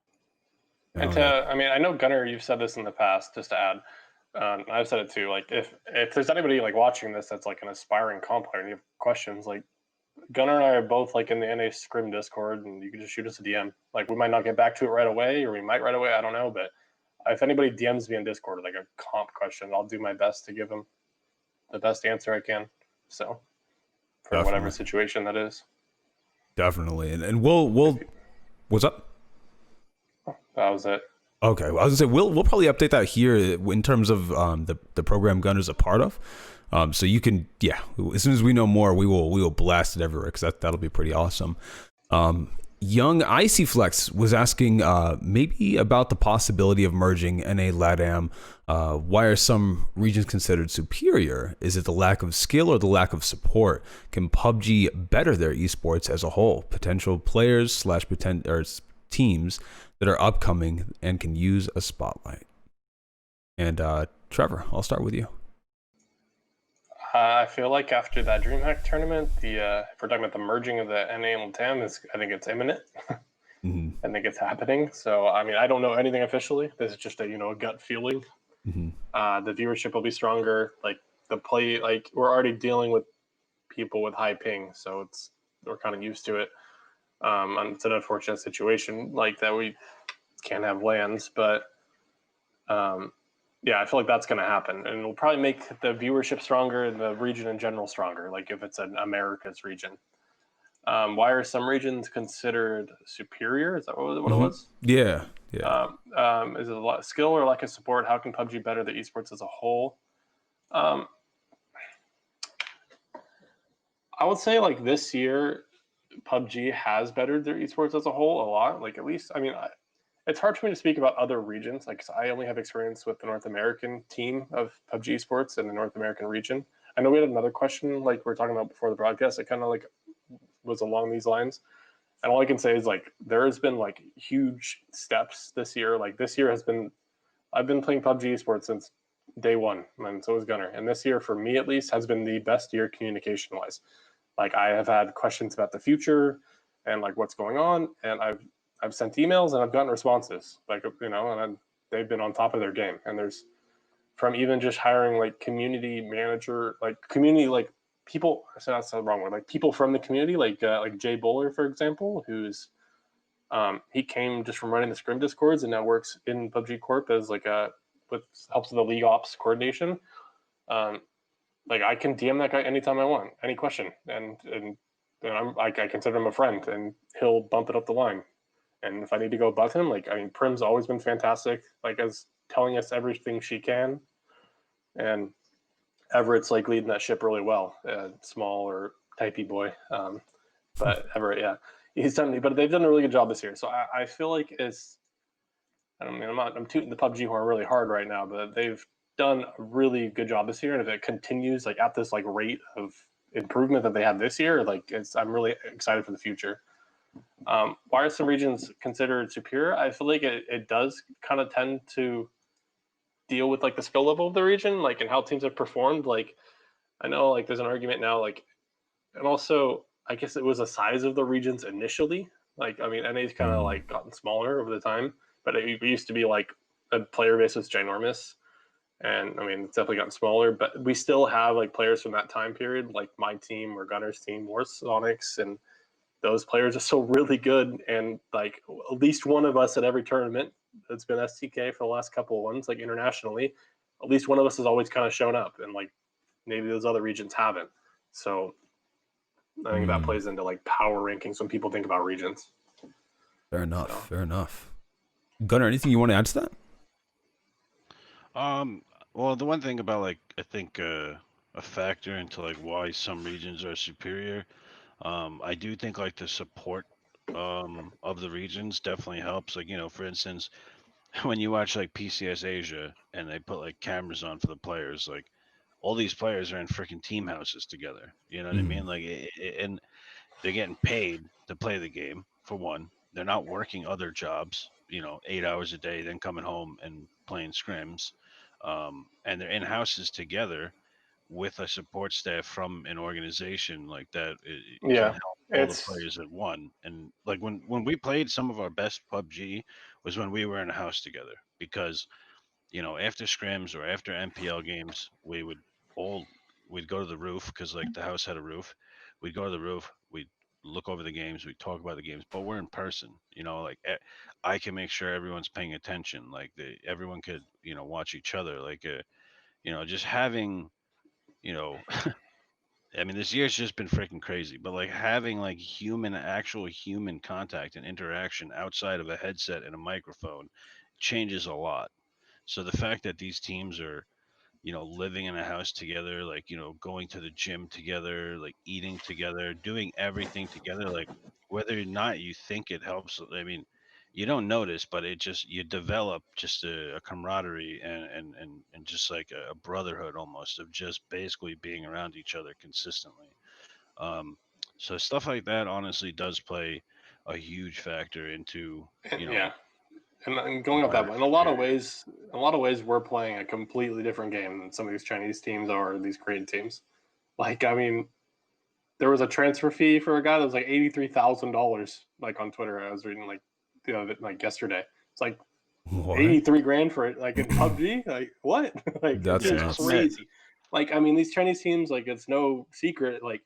And I mean, I know Gunnar, you've said this in the past. Just to add, I've said it too. Like, if there's anybody like watching this that's like an aspiring comp player and you have questions, like Gunnar and I are both like in the NA Scrim Discord, and you can just shoot us a DM. Like, we might not get back to it right away, or we might right away. I don't know, but if anybody DMs me in Discord like a comp question, I'll do my best to give them the best answer I can. So, for whatever situation that is. Definitely, and we'll what's up? That was it. Okay, well, I was gonna say we'll probably update that here in terms of the program Gunner's a part of. So you can, as soon as we know more, we will blast it everywhere because that'll be pretty awesome. Young Icy Flex was asking maybe about the possibility of merging NA LATAM. Why are some regions considered superior? Is it the lack of skill or the lack of support? Can PUBG better their esports as a whole? Potential players / teams that are upcoming and can use a spotlight. And Trevor, I'll start with you. I feel like after that DreamHack tournament, if we're talking about the merging of the NA and LATAM, I think it's imminent. I think it's happening. So, I mean, I don't know anything officially. This is just a gut feeling. The viewership will be stronger. Like, the play, like, we're already dealing with people with high ping, so we're kind of used to it. It's an unfortunate situation like that we can't have LANs, but I feel like that's going to happen, and it'll probably make the viewership stronger and the region in general stronger. Like, if it's an Americas region, why are some regions considered superior? Is that what it was? Yeah. Is it a lot of skill or lack of support? How can PUBG better the esports as a whole? I would say like this year, PUBG has bettered their esports as a whole a lot. Like at least, I mean, it's hard for me to speak about other regions. Like 'cause I only have experience with the North American team of PUBG esports in the North American region. I know we had another question like we were talking about before the broadcast. It kind of like was along these lines. And all I can say is like there has been like huge steps this year. Like this year has been, I've been playing PUBG esports since day one, and so is Gunner. And this year, for me at least, has been the best year communication wise. Like I have had questions about the future and like what's going on, and I've sent emails and I've gotten responses. Like and they've been on top of their game. And there's from even just hiring like community manager, like community like people. So that's the wrong word. Like people from the community, like Jay Bowler, for example, who's he came just from running the Scrim Discords and now works in PUBG Corp as like with helps with the league ops coordination. Like I can DM that guy anytime I want, any question, and I'm like I consider him a friend, and he'll bump it up the line. And if I need to go above him, like I mean, Prim's always been fantastic, like as telling us everything she can, and Everett's like leading that ship really well. Small or typey boy, but Everett, yeah, he's done. But they've done a really good job this year. So I feel like it's. I mean, I'm tooting the PUBG horn really hard right now, but they've done a really good job this year. And if it continues like at this like rate of improvement that they have this year, like I'm really excited for the future. Why are some regions considered superior? I feel like it does kind of tend to deal with like the skill level of the region, like and how teams have performed. Like I know like there's an argument now, like, and also I guess it was the size of the regions initially. Like I mean, NA's kind of like gotten smaller over the time, but it used to be like a player base was ginormous. And I mean, it's definitely gotten smaller, but we still have like players from that time period, like my team or Gunner's team or Sonics, and those players are still really good. And like at least one of us at every tournament that's been STK for the last couple of ones, like internationally, at least one of us has always kind of shown up, and like maybe those other regions haven't. So I think that plays into like power rankings when people think about regions. Fair enough. Fair enough. Gunner, anything you want to add to that? Well, the one thing about like I think a factor into like why some regions are superior, I do think like the support of the regions definitely helps. Like for instance, when you watch like PCS Asia and they put like cameras on for the players, like all these players are in freaking team houses together. You know what I mean? Like and they're getting paid to play the game for one. They're not working other jobs, 8 hours a day, then coming home and playing scrims. And they're in houses together with a support staff from an organization like that. It can Yeah, help all the it's players at one. And like when we played, some of our best PUBG was when we were in a house together because after scrims or after MPL games, we'd go to the roof because like the house had a roof. We'd go to the roof. We'd look over the games. We'd talk about the games, but we're in person. Like I can make sure everyone's paying attention. Like everyone could watch each other. Like just having you know. I mean, this year's just been freaking crazy, but like having like actual human contact and interaction outside of a headset and a microphone changes a lot. So the fact that these teams are, living in a house together, like, going to the gym together, like eating together, doing everything together, like whether or not you think it helps, I mean, you don't notice, but you develop just a camaraderie and just like a brotherhood almost of just basically being around each other consistently. Um, so stuff like that honestly does play a huge factor into, yeah. And going off why that, they're in superior. a lot of ways, we're playing a completely different game than some of these Chinese teams or these Korean teams. Like, I mean, there was a transfer fee for a guy that was like $83,000. Like on Twitter, I was reading like yesterday. It's like What? 83 grand for it, like in PUBG. Like what? Like it's That's just Yeah, nuts. crazy. Like I mean, these Chinese teams, like it's no secret, like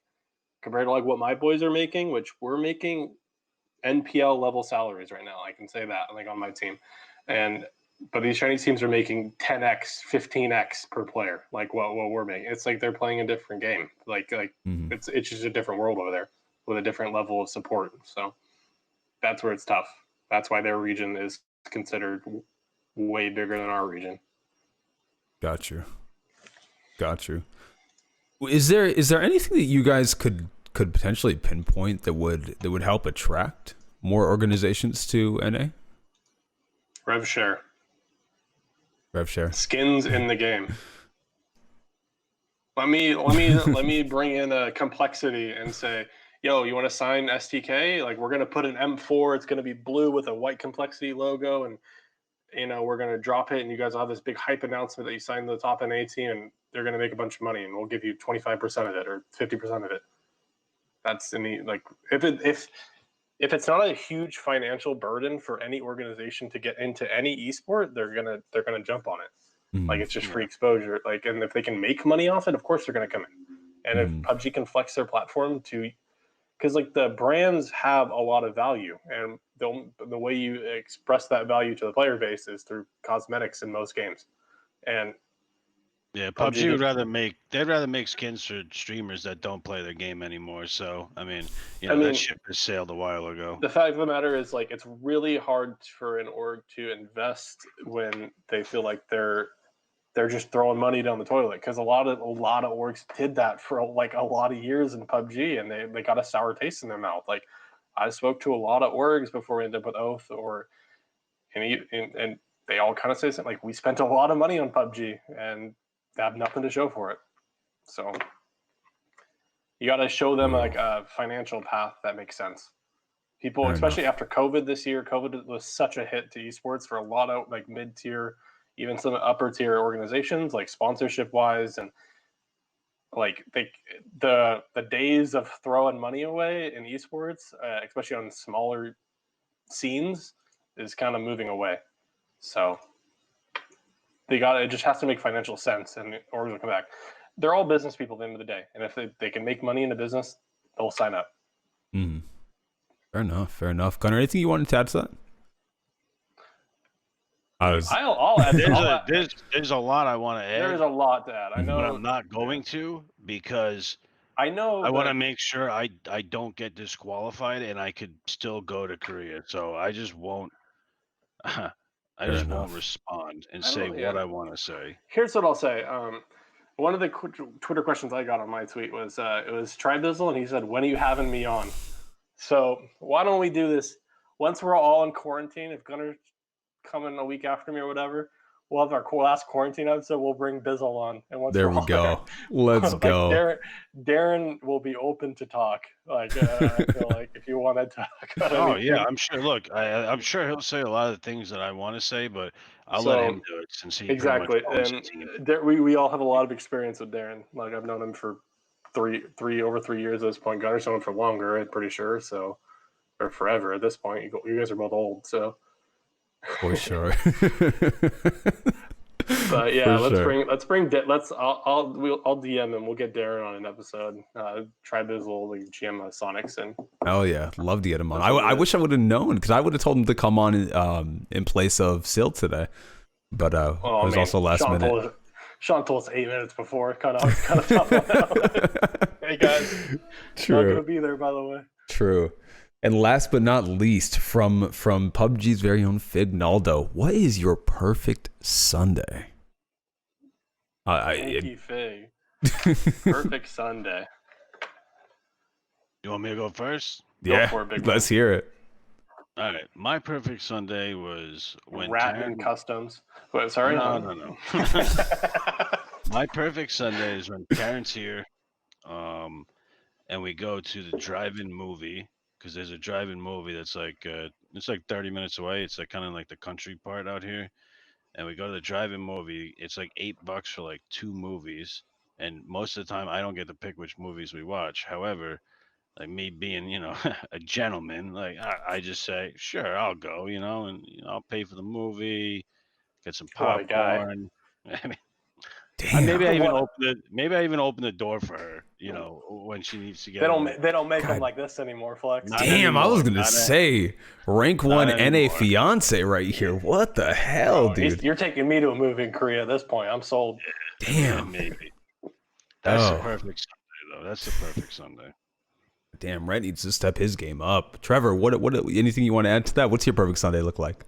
compared to like what my boys are making, which we're making NPL level salaries right now. I can say that, like on my team, and but these Chinese teams are making 10x, 15x per player, like what we're making. It's like they're playing a different game. Like it's just a different world over there with a different level of support. So that's where it's tough. That's why their region is considered way bigger than our region. Got you. Got you. Is there anything that you guys could could potentially pinpoint that would help attract more organizations to NA? Rev share. RevShare. Skins in the game. Let me bring in a complexity and say, yo, you want to sign STK? Like, we're gonna put an M4. It's gonna be blue with a white complexity logo, and we're gonna drop it, and you guys will have this big hype announcement that you signed the top NA team, and they're gonna make a bunch of money, and we'll give you 25% of it or 50% of it. That's if it's not a huge financial burden for any organization to get into any esport, they're gonna jump on it. Like, it's just free exposure. Like, and if they can make money off it, of course they're gonna come in. And if PUBG can flex their platform to, because like the brands have a lot of value, and the way you express that value to the player base is through cosmetics in most games. And yeah, PUBG would rather make skins for streamers that don't play their game anymore. So I mean, that ship has sailed a while ago. The fact of the matter is, like, it's really hard for an org to invest when they feel like they're just throwing money down the toilet, because a lot of orgs did that for like a lot of years in PUBG, and they got a sour taste in their mouth. Like, I spoke to a lot of orgs before we ended up with Oath, and they all kind of say something like, we spent a lot of money on PUBG and they have nothing to show for it. So you got to show them like a financial path that makes sense. People, especially after COVID this year, COVID was such a hit to esports for a lot of like mid-tier, even some upper tier organizations, like sponsorship wise, and like the days of throwing money away in esports, especially on smaller scenes, is kind of moving away. So it just has to make financial sense, and orgs will come back. They're all business people at the end of the day, and if they can make money in a business, they'll sign up. Fair enough. Gunnar, anything you wanted to add to that? I'll add. There's a lot I want to add. There's a lot to add. I know, but I'm not going to, because I want to make sure I don't get disqualified and I could still go to Korea. So I just won't. I just won't respond and say what I want to say. Here's what I'll say. One of the Twitter questions I got on my tweet was it was Tribizzle, and he said, "When are you having me on?" So why don't we do this once we're all in quarantine? If Gunner's coming a week after me or whatever, we'll have our last quarantine episode. We'll bring Bizzle on, and once there we go. Let's go. Darren will be open to talk. Like, I feel like if you want to talk about anything. Yeah, I'm sure. Look, I'm sure he'll say a lot of things that I want to say, but I'll let him do it since he exactly. And we all have a lot of experience with Darren. Like, I've known him for over 3 years at this point. Gunner's known him for longer, I'm pretty sure. So, or forever at this point. You guys are both old, so. For sure. But yeah, I'll DM him. We'll get Darren on an episode. Tribizzle, the GM of Sonics, and oh yeah, love to get him on. I wish I would have known, because I would have told him to come on in place of Silt today, but it was also last minute. Sean told us 8 minutes before. Kind of tough on that. Hey guys, true. Not gonna be there, by the way. True. And last but not least, from PUBG's very own Fignaldo, what is your perfect Sunday? Thank you, Fig. Perfect Sunday. You want me to go first? Yeah, let's hear it. All right, my perfect Sunday was when Ratman Customs. Wait, sorry? No. My perfect Sunday is when Karen's here, and we go to the drive-in movie. Because there's a drive-in movie that's like it's like 30 minutes away. It's like kind of like the country part out here, and we go to the drive-in movie. It's like $8 for like 2 movies, and most of the time I don't get to pick which movies we watch. However, like me being a gentleman, like I just say sure, I'll go, and I'll pay for the movie, get some popcorn. I mean, damn. Maybe I even open the door for her, when she needs to get. They don't make them like this anymore, Flex. Damn, I was gonna say rank 1 NA fiance right here. What the hell, dude? You're taking me to a movie in Korea at this point. I'm sold. Damn, maybe. That's the perfect Sunday, though. That's the perfect Sunday. Damn, Red needs to step his game up. Trevor, what? Anything you want to add to that? What's your perfect Sunday look like?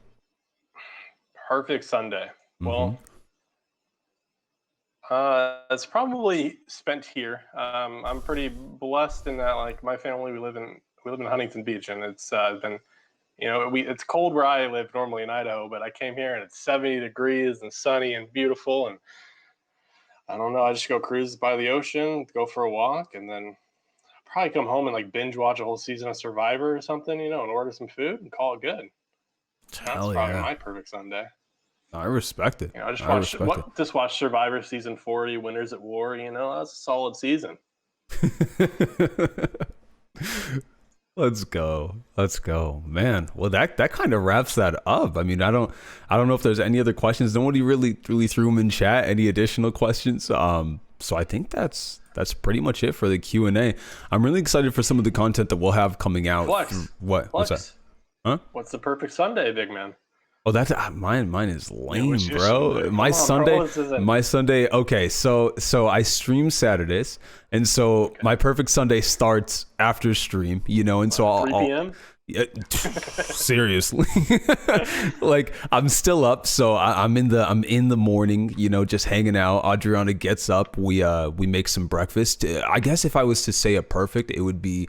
Perfect Sunday. Well. It's probably spent here. I'm pretty blessed in that, like, my family, we live in Huntington Beach, and it's been, it's cold where I live normally in Idaho, but I came here and it's 70 degrees and sunny and beautiful, and I don't know, I just go cruise by the ocean, go for a walk, and then probably come home and like binge watch a whole season of Survivor or something, and order some food and call it good. That's Hell probably yeah. my perfect Sunday. I respect it. I just watched Survivor season 40, Winners at War. That's a solid season. Let's go, man. Well, that kind of wraps that up. I mean, I don't know if there's any other questions. Nobody really threw them in chat. Any additional questions? So I think that's pretty much it for the Q&A. I'm really excited for some of the content that we'll have coming out. Flux. What's that? Huh? What's the perfect Sunday, big man? Oh, that's mine is lame, Yeah, bro. My Sunday. Okay, so I stream Saturdays, and so my perfect Sunday starts after stream, and so 3 p.m. Seriously, like I'm still up, so I'm in the morning, just hanging out. Adriana gets up, we make some breakfast. I guess if I was to say a perfect, it would be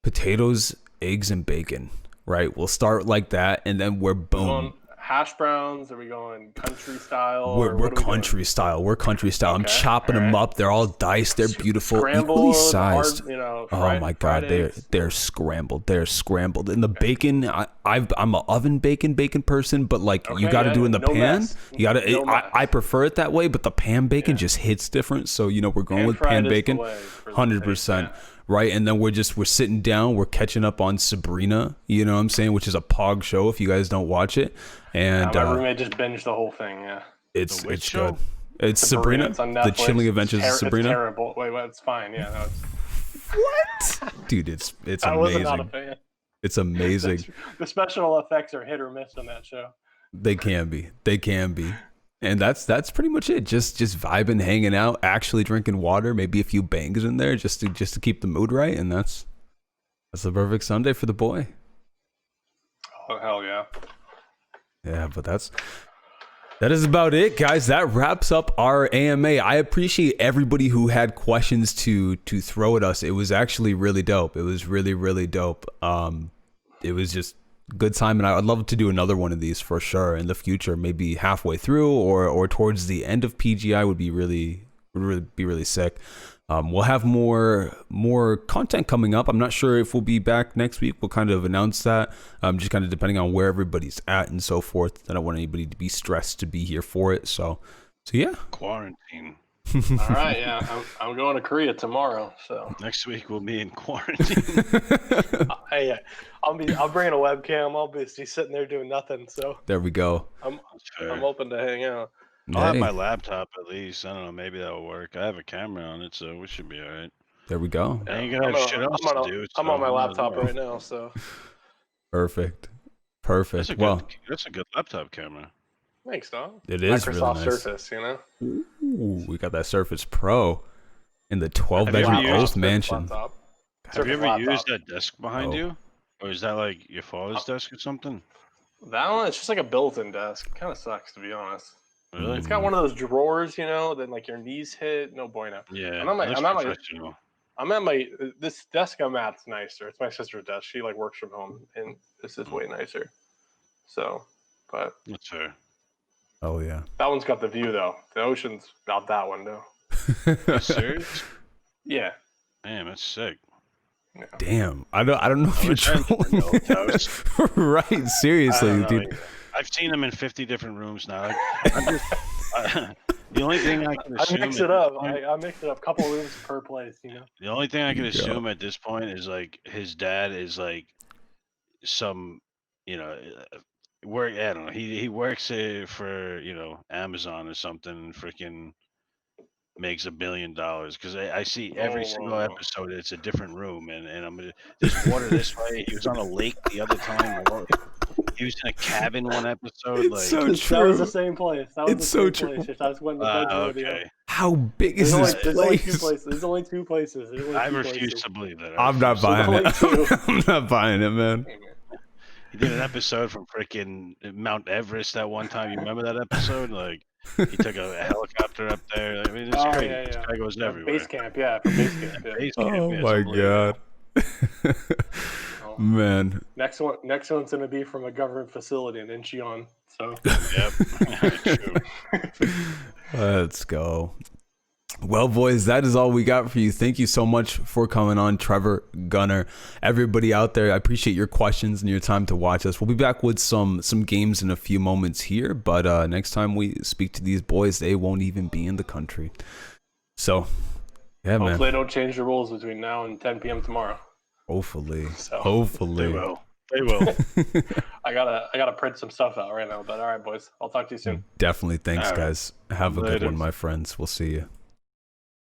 potatoes, eggs, and bacon. Right, we'll start like that, and then we're boom. Going hash browns? Are we going country style? We're country style. We're country style. Okay. I'm chopping them up. They're all diced. They're beautiful, equally sized. Oh my god, they're scrambled. They're scrambled. And the bacon, I'm an oven bacon person, but like you got to do it in the pan. Mess. You got to. I prefer it that way, but the pan bacon just hits different. So we're going with pan bacon, 100%. Right, and then we're sitting down, we're catching up on Sabrina, you know what I'm saying, which is a POG show if you guys don't watch it. And my roommate just binged the whole thing. Yeah, it's good. It's Sabrina, the Chilling Adventures of Sabrina. It's terrible. Wait, it's fine. Yeah, no, what? Dude, it's amazing. I was not a fan. It's amazing. The special effects are hit or miss on that show. They can be. And that's pretty much it. Just vibing, hanging out, actually drinking water, maybe a few bangs in there just to keep the mood right, and that's the perfect Sunday for the boy. Oh hell yeah. Yeah, but that is about it, guys. That wraps up our AMA. I appreciate everybody who had questions to throw at us. It was actually really dope. It was really, really dope. It was just good time, and I'd love to do another one of these for sure in the future, maybe halfway through or towards the end of PGI would be really sick. We'll have more content coming up. I'm not sure if we'll be back next week. We'll kind of announce that, just kind of depending on where everybody's at and so forth. I don't want anybody to be stressed to be here for it. So yeah. Quarantine. All right, yeah, I'm going to Korea tomorrow. So next week we'll be in quarantine. Hey, I'll bring in a webcam. I'll be sitting there doing nothing. So there we go. I'm open to hang out. I'll have my laptop at least. I don't know, maybe that'll work. I have a camera on it, so we should be all right. There we go. I ain't gonna have shit else to do. I'm on my laptop right now, so perfect. That's a good laptop camera. Thanks, dog. It is Microsoft really nice. Surface, Ooh, we got that Surface Pro in the 12-bedroom Ghost Mansion. Have you ever used that desk behind you? Or is that like your father's desk or something? That one, it's just like a built-in desk. It kind of sucks, to be honest. Really? It's got one of those drawers, then like your knees hit. No bueno. Yeah. This desk I'm at's nicer. It's my sister's desk. She like works from home, and this is way nicer. So, but that's fair. Oh yeah. That one's got the view though. The ocean's out that window. Serious? Yeah. Damn, that's sick. Yeah. Damn, I don't know if you're trolling. Right, seriously, dude. I've seen them in 50 different rooms now. The only thing I can assume. I mix it up. I mix it up. Couple rooms per place, The only thing I can assume at this point is like his dad is like some, work. I don't know. He works for Amazon or something. Freaking makes $1 billion because I see every single episode. It's a different room, and I'm gonna there's water this way. He was on a lake the other time. He was in a cabin one episode. It's so true. That was the same place. It's so true. Okay. How big is this place? There's only two places. I refuse to believe that. I'm not buying it. I'm not buying it, man. He did an episode from freaking Mount Everest that one time. You remember that episode? Like, He took a helicopter up there. I mean, it's Oh, crazy. yeah, This yeah. guy goes everywhere. Base camp, yeah, from base camp. Yeah. Base camp, Oh yeah, it's my unbelievable. god. Oh. Man. Next one's gonna be from a government facility in Incheon. So Yep. True. Let's go. Well, boys, that is all we got for you. Thank you so much for coming on, Trevor, Gunner, everybody out there. I appreciate your questions and your time to watch us. We'll be back with some games in a few moments here, but next time we speak to these boys, they won't even be in the country. So, yeah, man. hopefully they don't change the rules between now and 10 p.m. tomorrow. Hopefully. So, Hopefully. They will. They will. I gotta print some stuff out right now. But all right, boys, I'll talk to you soon. Definitely. Thanks, All right. guys. Have a good Later. one, my friends. We'll see you.